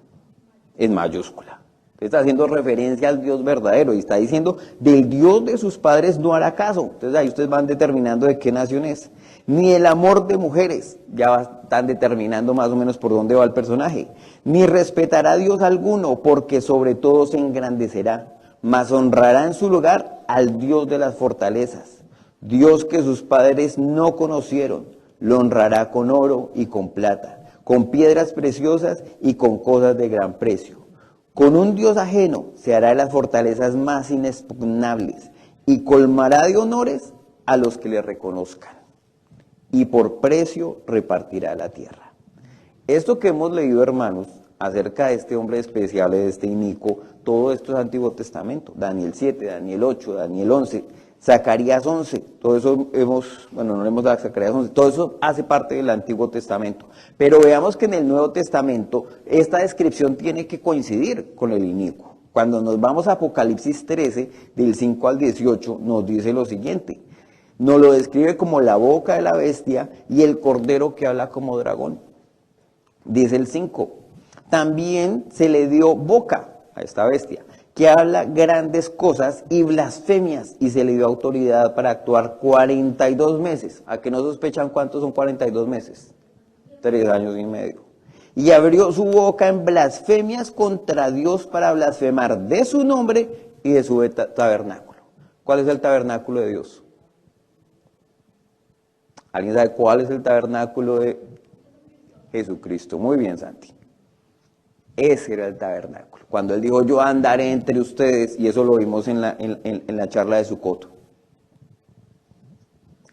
En mayúscula. Está haciendo referencia al Dios verdadero y está diciendo, del Dios de sus padres no hará caso. Entonces ahí ustedes van determinando de qué nación es. Ni el amor de mujeres, ya están determinando más o menos por dónde va el personaje. Ni respetará a Dios alguno, porque sobre todo se engrandecerá, mas honrará en su lugar al Dios de las fortalezas. Dios que sus padres no conocieron, lo honrará con oro y con plata, con piedras preciosas y con cosas de gran precio. Con un Dios ajeno se hará de las fortalezas más inexpugnables y colmará de honores a los que le reconozcan. Y por precio repartirá la tierra. Esto que hemos leído, hermanos, acerca de este hombre especial, de este inicuo, todo esto es Antiguo Testamento. Daniel 7, Daniel 8, Daniel 11, Zacarías 11, todo eso no le hemos dado a Zacarías 11, todo eso hace parte del Antiguo Testamento. Pero veamos que en el Nuevo Testamento esta descripción tiene que coincidir con el inicuo. Cuando nos vamos a Apocalipsis 13, del 5 al 18, nos dice lo siguiente. Nos lo describe como la boca de la bestia y el cordero que habla como dragón. Dice el 5, también se le dio boca a esta bestia, que habla grandes cosas y blasfemias, y se le dio autoridad para actuar 42 meses. ¿A qué no sospechan cuántos son 42 meses? 3 años y medio. Y abrió su boca en blasfemias contra Dios para blasfemar de su nombre y de su tabernáculo. ¿Cuál es el tabernáculo de Dios? ¿Alguien sabe cuál es el tabernáculo de Jesucristo? Muy bien, Santi. Ese era el tabernáculo. Cuando él dijo, yo andaré entre ustedes, y eso lo vimos en la charla de Sucoto.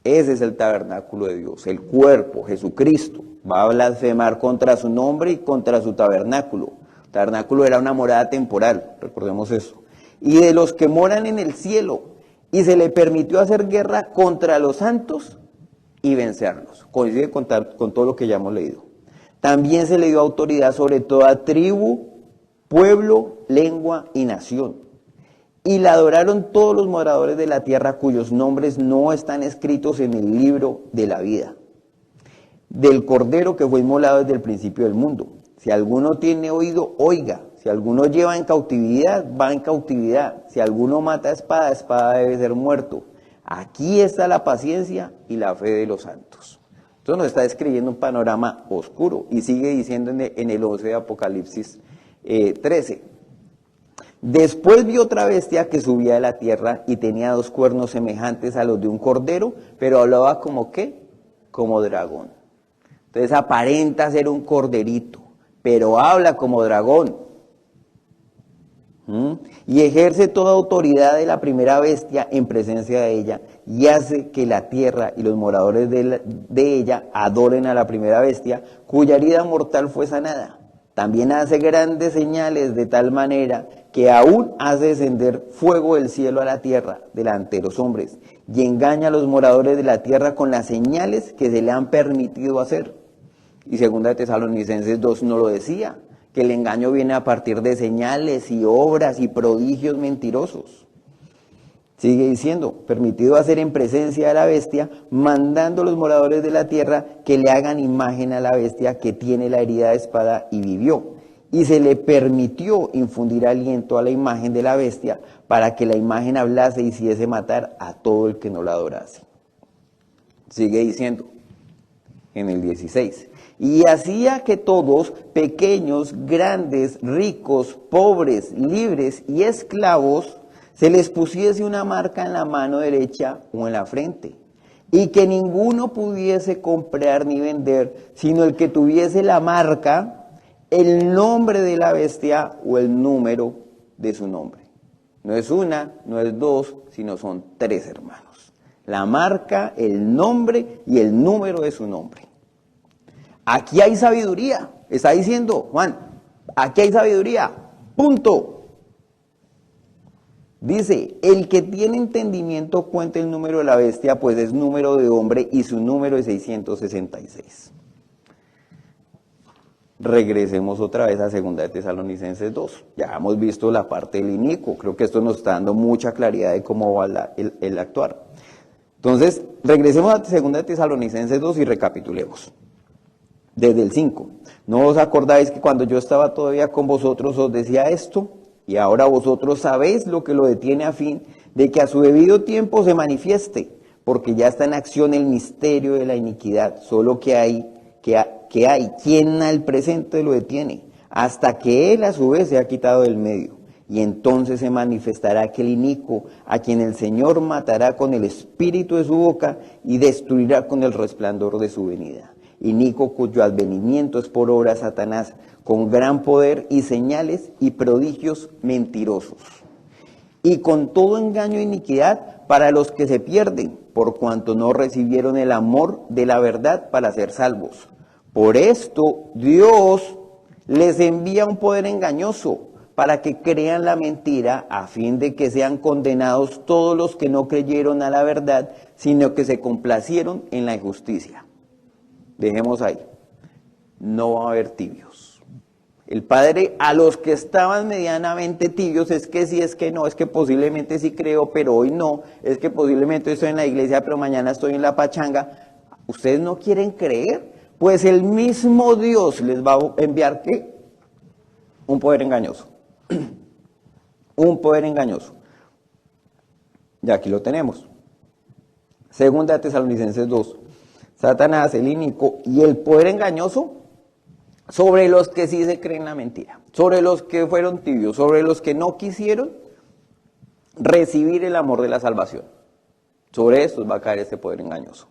Ese es el tabernáculo de Dios, el cuerpo, Jesucristo. Va a blasfemar contra su nombre y contra su tabernáculo. El tabernáculo era una morada temporal, recordemos eso. Y de los que moran en el cielo, y se le permitió hacer guerra contra los santos y vencerlos. Coincide con todo lo que ya hemos leído. También se le dio autoridad sobre toda tribu, pueblo, lengua y nación. Y la adoraron todos los moradores de la tierra cuyos nombres no están escritos en el libro de la vida, del Cordero que fue inmolado desde el principio del mundo. Si alguno tiene oído, oiga. Si alguno lleva en cautividad, va en cautividad. Si alguno mata a espada, espada debe ser muerto. Aquí está la paciencia y la fe de los santos. Entonces nos está describiendo un panorama oscuro y sigue diciendo en el 11 de Apocalipsis 13. Después vi otra bestia que subía de la tierra y tenía 2 cuernos semejantes a los de un cordero, pero hablaba como ¿qué? Como dragón. Entonces aparenta ser un corderito, pero habla como dragón. Y ejerce toda autoridad de la primera bestia en presencia de ella y hace que la tierra y los moradores de ella adoren a la primera bestia, cuya herida mortal fue sanada. También hace grandes señales de tal manera que aún hace descender fuego del cielo a la tierra delante de los hombres y engaña a los moradores de la tierra con las señales que se le han permitido hacer. Y segunda de Tesalonicenses 2 no lo decía, que el engaño viene a partir de señales y obras y prodigios mentirosos. Sigue diciendo, permitido hacer en presencia de la bestia, mandando a los moradores de la tierra que le hagan imagen a la bestia que tiene la herida de espada y vivió. Y se le permitió infundir aliento a la imagen de la bestia para que la imagen hablase y hiciese matar a todo el que no la adorase. Sigue diciendo en el 16. Y hacía que todos, pequeños, grandes, ricos, pobres, libres y esclavos, se les pusiese una marca en la mano derecha o en la frente, y que ninguno pudiese comprar ni vender, sino el que tuviese la marca, el nombre de la bestia o el número de su nombre. No es una, no es 2, sino son 3 hermanos. La marca, el nombre y el número de su nombre. Aquí hay sabiduría, está diciendo Juan, aquí hay sabiduría, punto. Dice, el que tiene entendimiento cuenta el número de la bestia, pues es número de hombre y su número es 666. Regresemos otra vez a 2 de Tesalonicenses 2. Ya hemos visto la parte del inicuo, creo que esto nos está dando mucha claridad de cómo va el actuar. Entonces, regresemos a 2 de Tesalonicenses 2 y recapitulemos. Desde el 5. ¿No os acordáis que cuando yo estaba todavía con vosotros os decía esto? Y ahora vosotros sabéis lo que lo detiene a fin de que a su debido tiempo se manifieste, porque ya está en acción el misterio de la iniquidad, solo que hay quien al presente lo detiene, hasta que él a su vez se ha quitado del medio. Y entonces se manifestará aquel inicuo, a quien el Señor matará con el espíritu de su boca y destruirá con el resplandor de su venida. Inicuo cuyo advenimiento es por obra de Satanás, con gran poder y señales y prodigios mentirosos. Y con todo engaño e iniquidad para los que se pierden, por cuanto no recibieron el amor de la verdad para ser salvos. Por esto Dios les envía un poder engañoso, para que crean la mentira, a fin de que sean condenados todos los que no creyeron a la verdad, sino que se complacieron en la injusticia. Dejemos ahí. No va a haber tibios. El Padre, a los que estaban medianamente tibios, es que sí, es que no, es que posiblemente sí creo, pero hoy no, es que posiblemente estoy en la iglesia, pero mañana estoy en la pachanga. ¿Ustedes no quieren creer? Pues el mismo Dios les va a enviar, ¿qué? Un poder engañoso. Un poder engañoso. Y aquí lo tenemos. 2 de Tesalonicenses 2. Satanás, el inicuo y el poder engañoso sobre los que sí se creen la mentira, sobre los que fueron tibios, sobre los que no quisieron recibir el amor de la salvación. Sobre estos va a caer este poder engañoso.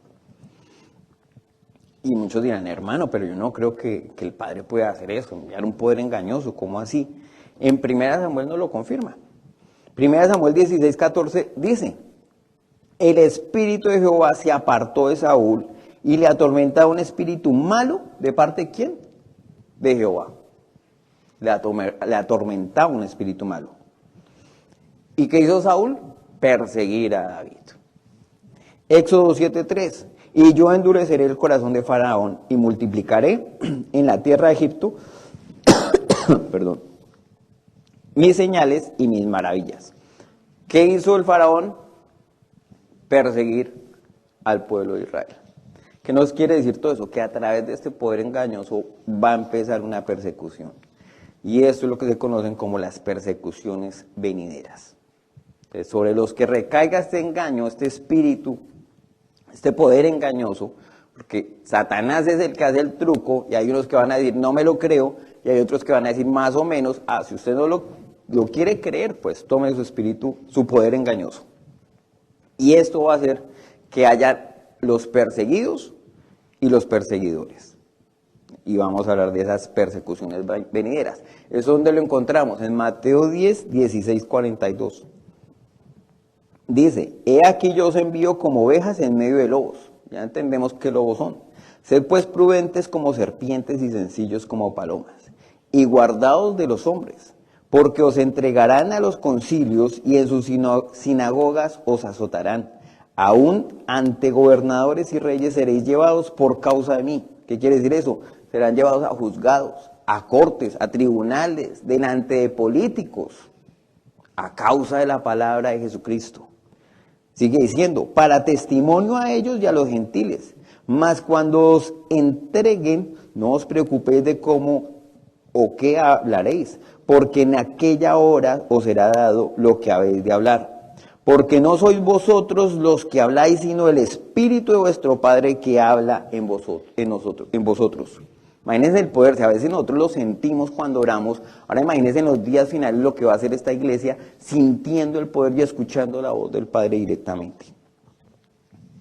Y muchos dirán, hermano, pero yo no creo que el Padre pueda hacer eso, enviar un poder engañoso, ¿cómo así? En 1 Samuel nos lo confirma. 1 Samuel 16:14 dice, el espíritu de Jehová se apartó de Saúl y le atormentaba un espíritu malo, ¿de parte de quién? De Jehová. Le atormentaba un espíritu malo. ¿Y qué hizo Saúl? Perseguir a David. Éxodo 7:3. Y yo endureceré el corazón de Faraón y multiplicaré en la tierra de Egipto, perdón, mis señales y mis maravillas. ¿Qué hizo el Faraón? Perseguir al pueblo de Israel. ¿Qué nos quiere decir todo eso? Que a través de este poder engañoso va a empezar una persecución. Y esto es lo que se conocen como las persecuciones venideras. Entonces, sobre los que recaiga este engaño, este espíritu, este poder engañoso, porque Satanás es el que hace el truco, y hay unos que van a decir, no me lo creo, y hay otros que van a decir más o menos, si usted no lo quiere creer, pues tome su espíritu, su poder engañoso. Y esto va a hacer que haya los perseguidos y los perseguidores. Y vamos a hablar de esas persecuciones venideras. Eso es donde lo encontramos, en Mateo 10, 16, 42. Dice, he aquí yo os envío como ovejas en medio de lobos. Ya entendemos qué lobos son. Sed pues prudentes como serpientes y sencillos como palomas. Y guardaos de los hombres, porque os entregarán a los concilios y en sus sinagogas os azotarán. Aún ante gobernadores y reyes seréis llevados por causa de mí. ¿Qué quiere decir eso? Serán llevados a juzgados, a cortes, a tribunales, delante de políticos, a causa de la palabra de Jesucristo. Sigue diciendo, para testimonio a ellos y a los gentiles. Mas cuando os entreguen, no os preocupéis de cómo o qué hablaréis, porque en aquella hora os será dado lo que habéis de hablar. Porque no sois vosotros los que habláis, sino el Espíritu de vuestro Padre que habla en vosotros. Imagínense el poder, si a veces nosotros lo sentimos cuando oramos, ahora imagínense en los días finales lo que va a hacer esta iglesia, sintiendo el poder y escuchando la voz del Padre directamente.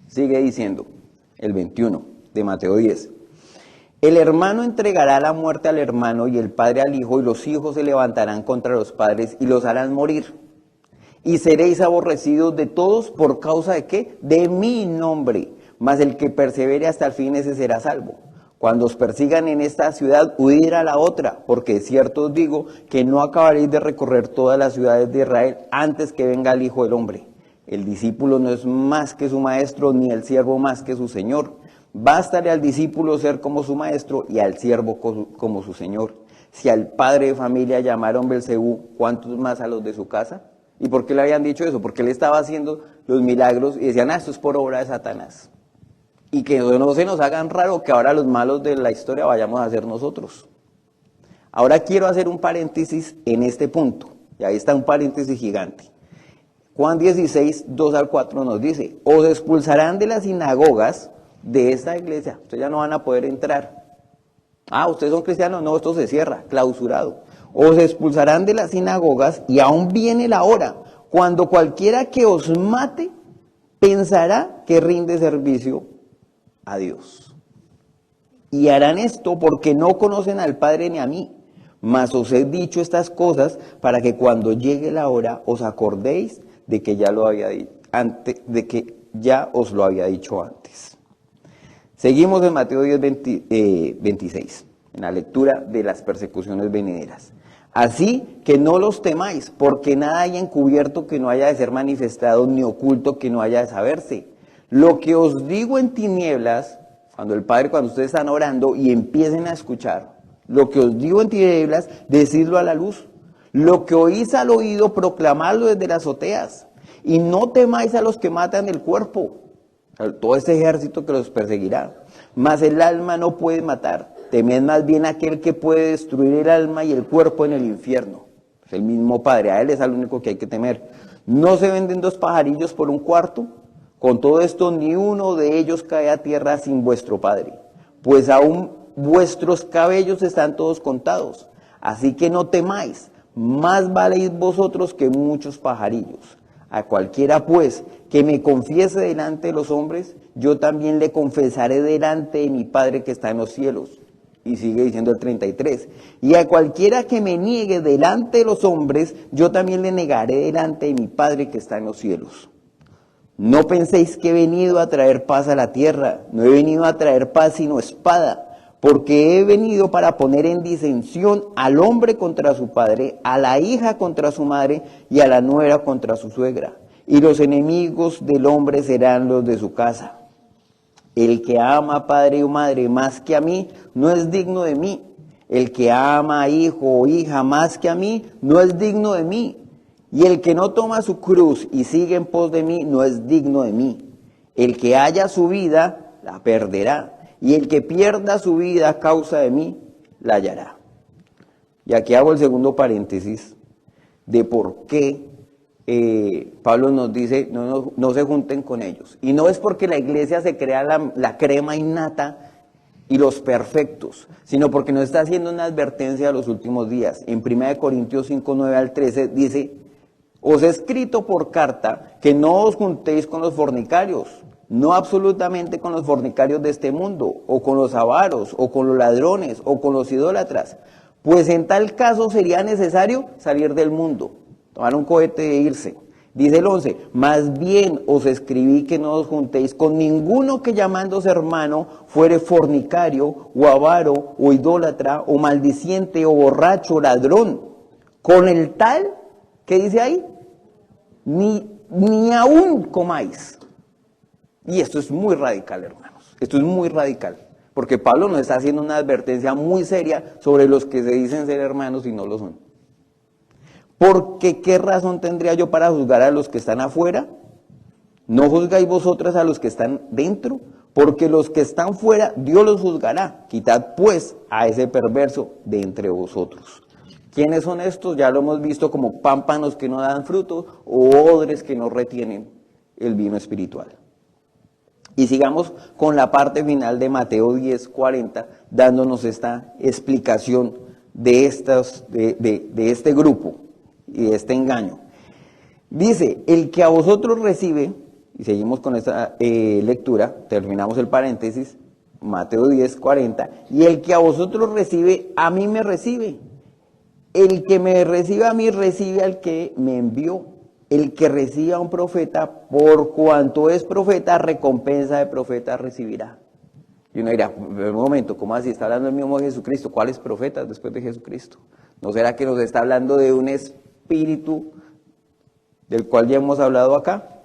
Sigue diciendo, el 21 de Mateo 10. El hermano entregará la muerte al hermano y el padre al hijo, y los hijos se levantarán contra los padres y los harán morir. Y seréis aborrecidos de todos por causa de ¿qué? De mi nombre, mas el que persevere hasta el fin ese será salvo. Cuando os persigan en esta ciudad, huid a la otra, porque es cierto os digo que no acabaréis de recorrer todas las ciudades de Israel antes que venga el Hijo del Hombre. El discípulo no es más que su maestro, ni el siervo más que su señor. Bástale al discípulo ser como su maestro y al siervo como su señor. Si al padre de familia llamaron Belcebú, ¿cuántos más a los de su casa? ¿Y por qué le habían dicho eso? Porque él estaba haciendo los milagros y decían, esto es por obra de Satanás. Y que no se nos hagan raro que ahora los malos de la historia vayamos a ser nosotros. Ahora quiero hacer un paréntesis en este punto. Y ahí está un paréntesis gigante. Juan 16, 2 al 4 nos dice, os expulsarán de las sinagogas de esta iglesia. Ustedes ya no van a poder entrar. ¿Ustedes son cristianos? No, esto se cierra, clausurado. Os expulsarán de las sinagogas y aún viene la hora cuando cualquiera que os mate pensará que rinde servicio a Dios. Y harán esto porque no conocen al Padre ni a mí. Mas os he dicho estas cosas para que cuando llegue la hora os acordéis de que ya lo había dicho antes, de que ya os lo había dicho antes. Seguimos en Mateo 10, 26, en la lectura de las persecuciones venideras. Así que no los temáis, porque nada hay encubierto que no haya de ser manifestado, ni oculto que no haya de saberse. Lo que os digo en tinieblas, cuando ustedes están orando y empiecen a escuchar, lo que os digo en tinieblas, decidlo a la luz. Lo que oís al oído, proclamadlo desde las azoteas. Y no temáis a los que matan el cuerpo, todo este ejército que los perseguirá. Mas el alma no puede matar. Temed más bien aquel que puede destruir el alma y el cuerpo en el infierno. Es el mismo Padre, a él es al único que hay que temer. ¿No se venden 2 pajarillos por 1 cuarto? Con todo esto ni uno de ellos cae a tierra sin vuestro Padre. Pues aún vuestros cabellos están todos contados. Así que no temáis, más valéis vosotros que muchos pajarillos. A cualquiera pues que me confiese delante de los hombres, yo también le confesaré delante de mi Padre que está en los cielos. Y sigue diciendo el 33. Y a cualquiera que me niegue delante de los hombres, yo también le negaré delante de mi Padre que está en los cielos. No penséis que he venido a traer paz a la tierra. No he venido a traer paz sino espada. Porque he venido para poner en disensión al hombre contra su padre, a la hija contra su madre y a la nuera contra su suegra. Y los enemigos del hombre serán los de su casa. El que ama a padre o madre más que a mí, no es digno de mí. El que ama a hijo o hija más que a mí, no es digno de mí. Y el que no toma su cruz y sigue en pos de mí, no es digno de mí. El que haya su vida, la perderá. Y el que pierda su vida a causa de mí, la hallará. Y aquí hago el segundo paréntesis de por qué Pablo nos dice, no se junten con ellos. Y no es porque la iglesia se crea la crema innata y los perfectos, sino porque nos está haciendo una advertencia a los últimos días. En 1 Corintios 5, 9 al 13 dice, os he escrito por carta que no os juntéis con los fornicarios, no absolutamente con los fornicarios de este mundo, o con los avaros, o con los ladrones, o con los idólatras, pues en tal caso sería necesario salir del mundo, tomar un cohete e irse. Dice el 11, más bien os escribí que no os juntéis con ninguno que llamándose hermano fuere fornicario, o avaro, o idólatra, o maldiciente, o borracho, o ladrón. Con el tal, ¿qué dice ahí? Ni aún comáis. Y esto es muy radical, hermanos. Esto es muy radical. Porque Pablo nos está haciendo una advertencia muy seria sobre los que se dicen ser hermanos y no lo son. Porque ¿qué razón tendría yo para juzgar a los que están afuera? ¿No juzgáis vosotras a los que están dentro? Porque los que están fuera, Dios los juzgará. Quitad pues a ese perverso de entre vosotros. ¿Quiénes son estos? Ya lo hemos visto como pámpanos que no dan fruto o odres que no retienen el vino espiritual. Y sigamos con la parte final de Mateo 10:40, dándonos esta explicación de este grupo y de este engaño. Dice, el que a vosotros recibe, y seguimos con esta lectura, terminamos el paréntesis, Mateo 10:40, y el que a vosotros recibe, a mí me recibe. El que me recibe a mí, recibe al que me envió. El que reciba a un profeta, por cuanto es profeta, recompensa de profeta recibirá. Y uno dirá, un momento, ¿cómo así? Está hablando el mismo Jesucristo. ¿Cuáles profetas después de Jesucristo? ¿No será que nos está hablando de un espíritu del cual ya hemos hablado acá?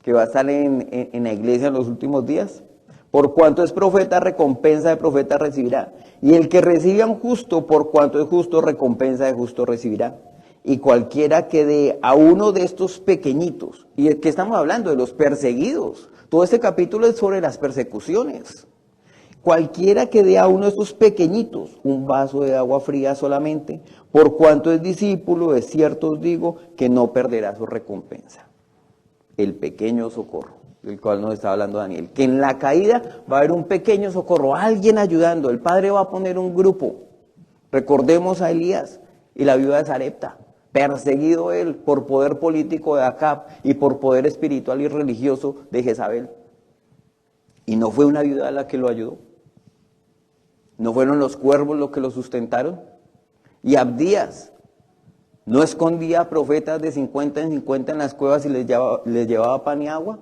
Que va a estar en la iglesia en los últimos días. Por cuanto es profeta, recompensa de profeta recibirá. Y el que recibe a un justo, por cuanto es justo, recompensa de justo recibirá. Y cualquiera que dé a uno de estos pequeñitos, y es que estamos hablando de los perseguidos, todo este capítulo es sobre las persecuciones. Cualquiera que dé a uno de estos pequeñitos un vaso de agua fría solamente, por cuanto es discípulo, de cierto os digo que no perderá su recompensa. El pequeño socorro, del cual nos está hablando Daniel, que en la caída va a haber un pequeño socorro, alguien ayudando, el Padre va a poner un grupo. Recordemos a Elías y la viuda de Sarepta. Perseguido él por poder político de Acab y por poder espiritual y religioso de Jezabel. Y no fue una viuda la que lo ayudó. No fueron los cuervos los que lo sustentaron. Y Abdías no escondía a profetas de 50 en 50 en las cuevas y les llevaba pan y agua.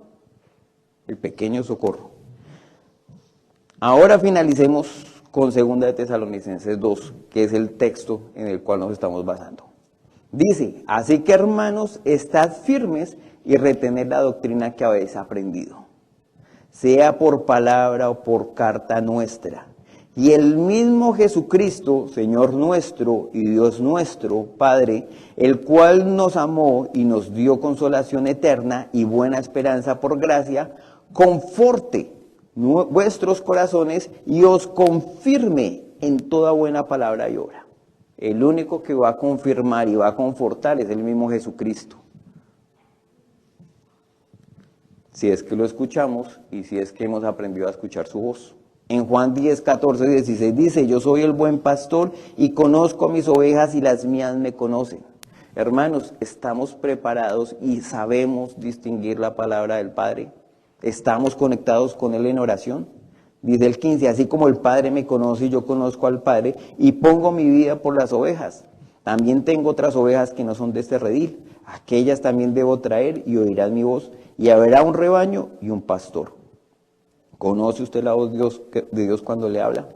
El pequeño socorro. Ahora finalicemos con 2 de Tesalonicenses 2, que es el texto en el cual nos estamos basando. Dice, así que hermanos, estad firmes y retened la doctrina que habéis aprendido, sea por palabra o por carta nuestra. Y el mismo Jesucristo, Señor nuestro y Dios nuestro, Padre, el cual nos amó y nos dio consolación eterna y buena esperanza por gracia, conforte vuestros corazones y os confirme en toda buena palabra y obra. El único que va a confirmar y va a confortar es el mismo Jesucristo. Si es que lo escuchamos y si es que hemos aprendido a escuchar su voz. En Juan 10, 14, 16 dice, yo soy el buen pastor y conozco a mis ovejas y las mías me conocen. Hermanos, ¿estamos preparados y sabemos distinguir la palabra del Padre? ¿Estamos conectados con Él en oración? Dice el 15, así como el Padre me conoce y yo conozco al Padre y pongo mi vida por las ovejas. También tengo otras ovejas que no son de este redil. Aquellas también debo traer y oirán mi voz y habrá un rebaño y un pastor. ¿Conoce usted la voz de Dios cuando le habla?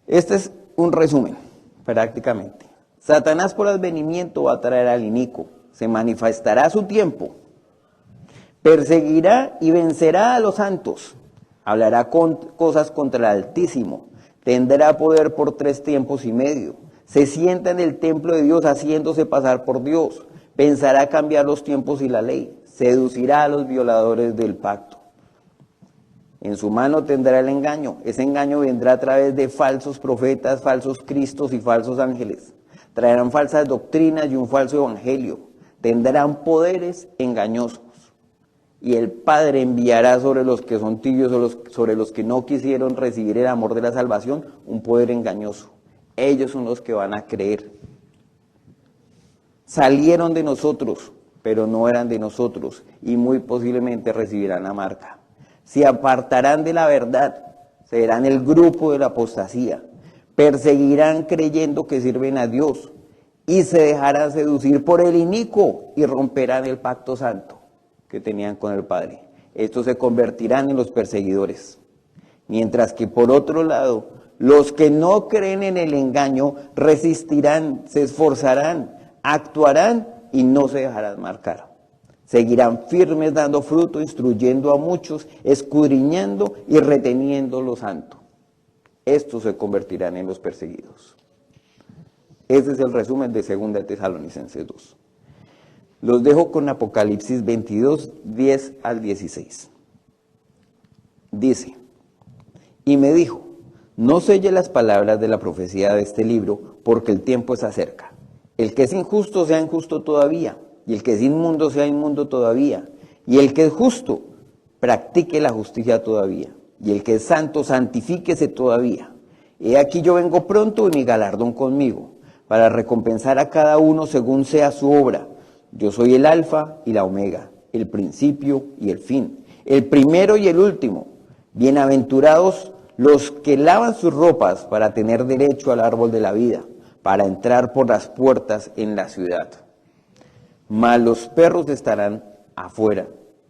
Este es un resumen, prácticamente. Satanás por advenimiento va a traer al inicuo, se manifestará a su tiempo, perseguirá y vencerá a los santos, hablará cosas contra el Altísimo, tendrá poder por 3 tiempos y medio, se sienta en el templo de Dios haciéndose pasar por Dios, pensará cambiar los tiempos y la ley, seducirá a los violadores del pacto. En su mano tendrá el engaño, ese engaño vendrá a través de falsos profetas, falsos cristos y falsos ángeles. Traerán falsas doctrinas y un falso evangelio, tendrán poderes engañosos. Y el Padre enviará sobre los que son tibios o sobre los que no quisieron recibir el amor de la salvación, un poder engañoso. Ellos son los que van a creer. Salieron de nosotros, pero no eran de nosotros, y muy posiblemente recibirán la marca. Se apartarán de la verdad, serán el grupo de la apostasía, perseguirán creyendo que sirven a Dios, y se dejarán seducir por el inicuo, y romperán el pacto santo que tenían con el Padre. Estos se convertirán en los perseguidores. Mientras que por otro lado, los que no creen en el engaño resistirán, se esforzarán, actuarán y no se dejarán marcar. Seguirán firmes dando fruto, instruyendo a muchos, escudriñando y reteniendo lo santo. Estos se convertirán en los perseguidos. Ese es el resumen de 2 Tesalonicenses 2. Los dejo con Apocalipsis 22, 10 al 16. Dice, y me dijo, no selle las palabras de la profecía de este libro, porque el tiempo está cerca. El que es injusto sea injusto todavía, y el que es inmundo sea inmundo todavía, y el que es justo practique la justicia todavía, y el que es santo santifíquese todavía. He aquí yo vengo pronto y mi galardón conmigo, para recompensar a cada uno según sea su obra. Yo soy el alfa y la omega, el principio y el fin, el primero y el último. Bienaventurados los que lavan sus ropas para tener derecho al árbol de la vida, para entrar por las puertas en la ciudad. Mas los perros estarán afuera,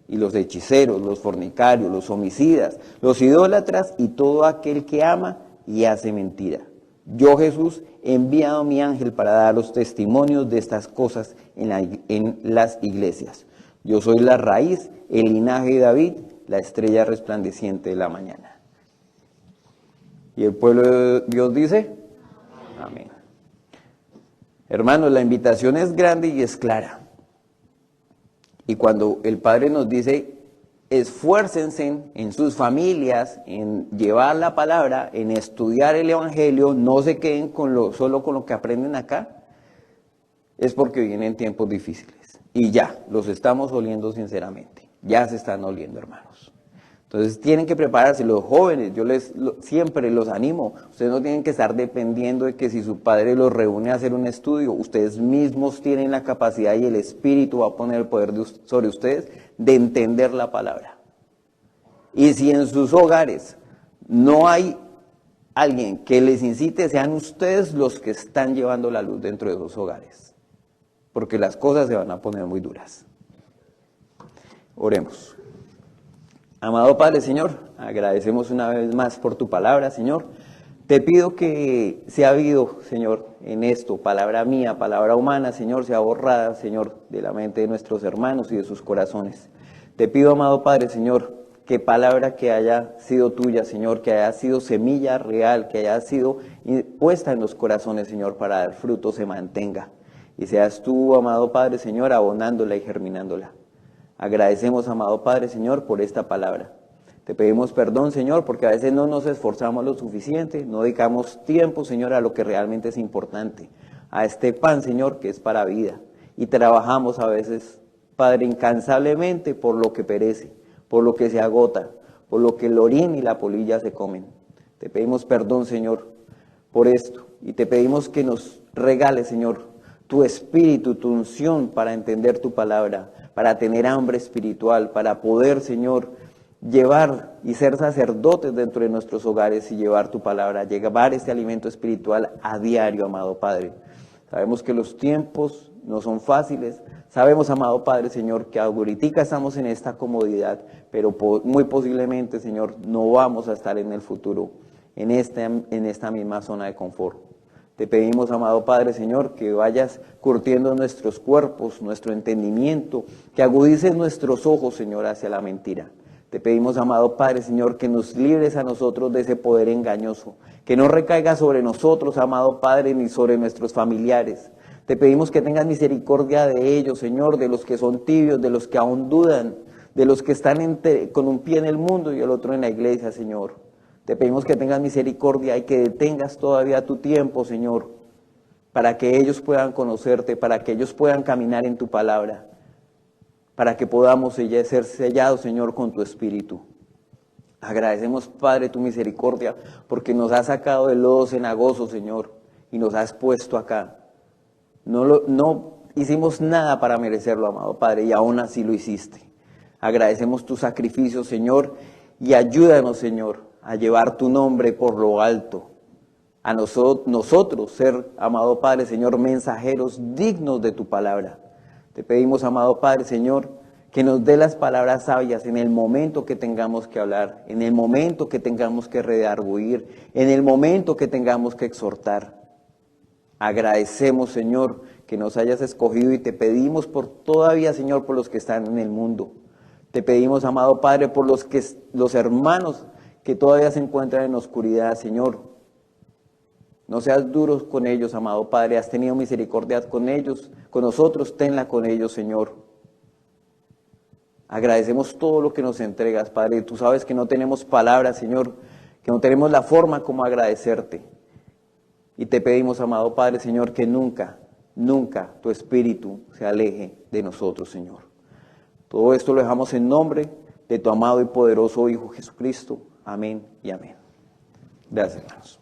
y los hechiceros, los fornicarios, los homicidas, los idólatras y todo aquel que ama y hace mentira. Yo, Jesús, he enviado mi ángel para dar los testimonios de estas cosas en las iglesias. Yo soy la raíz, el linaje de David, la estrella resplandeciente de la mañana. Y el pueblo de Dios dice, amén. Hermanos, la invitación es grande y es clara. Y cuando el Padre nos dice, esfuércense en sus familias, en llevar la palabra, en estudiar el Evangelio, no se queden solo con lo que aprenden acá, es porque vienen tiempos difíciles. Y ya, los estamos oliendo sinceramente. Ya se están oliendo, hermanos. Entonces tienen que prepararse, los jóvenes, siempre los animo, ustedes no tienen que estar dependiendo de que si su padre los reúne a hacer un estudio, ustedes mismos tienen la capacidad y el Espíritu va a poner el poder sobre ustedes de entender la palabra. Y si en sus hogares no hay alguien que les incite, sean ustedes los que están llevando la luz dentro de esos hogares, porque las cosas se van a poner muy duras. Oremos. Amado Padre, Señor, agradecemos una vez más por tu palabra, Señor. Te pido que sea habido, Señor, en esto, palabra mía, palabra humana, Señor, sea borrada, Señor, de la mente de nuestros hermanos y de sus corazones. Te pido, amado Padre, Señor, que palabra que haya sido tuya, Señor, que haya sido semilla real, que haya sido puesta en los corazones, Señor, para dar fruto, se mantenga. Y seas tú, amado Padre, Señor, abonándola y germinándola. Agradecemos, amado Padre, Señor, por esta palabra. Te pedimos perdón, Señor, porque a veces no nos esforzamos lo suficiente, no dedicamos tiempo, Señor, a lo que realmente es importante, a este pan, Señor, que es para vida. Y trabajamos a veces, Padre, incansablemente por lo que perece, por lo que se agota, por lo que el orín y la polilla se comen. Te pedimos perdón, Señor, por esto. Y te pedimos que nos regales, Señor, tu espíritu, tu unción para entender tu palabra, para tener hambre espiritual, para poder, Señor, llevar y ser sacerdotes dentro de nuestros hogares y llevar tu palabra, llevar este alimento espiritual a diario, amado Padre. Sabemos que los tiempos no son fáciles, sabemos, amado Padre, Señor, que ahorita estamos en esta comodidad, pero muy posiblemente, Señor, no vamos a estar en el futuro, en esta misma zona de confort. Te pedimos, amado Padre, Señor, que vayas curtiendo nuestros cuerpos, nuestro entendimiento, que agudices nuestros ojos, Señor, hacia la mentira. Te pedimos, amado Padre, Señor, que nos libres a nosotros de ese poder engañoso, que no recaiga sobre nosotros, amado Padre, ni sobre nuestros familiares. Te pedimos que tengas misericordia de ellos, Señor, de los que son tibios, de los que aún dudan, de los que están con un pie en el mundo y el otro en la iglesia, Señor. Te pedimos que tengas misericordia y que detengas todavía tu tiempo, Señor, para que ellos puedan conocerte, para que ellos puedan caminar en tu palabra, para que podamos ser sellados, Señor, con tu Espíritu. Agradecemos, Padre, tu misericordia, porque nos has sacado del lodo cenagoso, Señor, y nos has puesto acá. No hicimos nada para merecerlo, amado Padre, y aún así lo hiciste. Agradecemos tu sacrificio, Señor, y ayúdanos, Señor, a llevar tu nombre por lo alto. A nosotros ser, amado Padre, Señor, mensajeros dignos de tu palabra. Te pedimos, amado Padre, Señor, que nos dé las palabras sabias en el momento que tengamos que hablar, en el momento que tengamos que redarguir, en el momento que tengamos que exhortar. Agradecemos, Señor, que nos hayas escogido y te pedimos todavía, Señor, por los que están en el mundo. Te pedimos, amado Padre, por los hermanos que todavía se encuentran en oscuridad, Señor. No seas duros con ellos, amado Padre, has tenido misericordia con ellos, con nosotros, tenla con ellos, Señor. Agradecemos todo lo que nos entregas, Padre. Tú sabes que no tenemos palabras, Señor, que no tenemos la forma como agradecerte. Y te pedimos, amado Padre, Señor, que nunca, nunca tu Espíritu se aleje de nosotros, Señor. Todo esto lo dejamos en nombre de tu amado y poderoso Hijo Jesucristo. Amén y amén. Gracias, hermanos.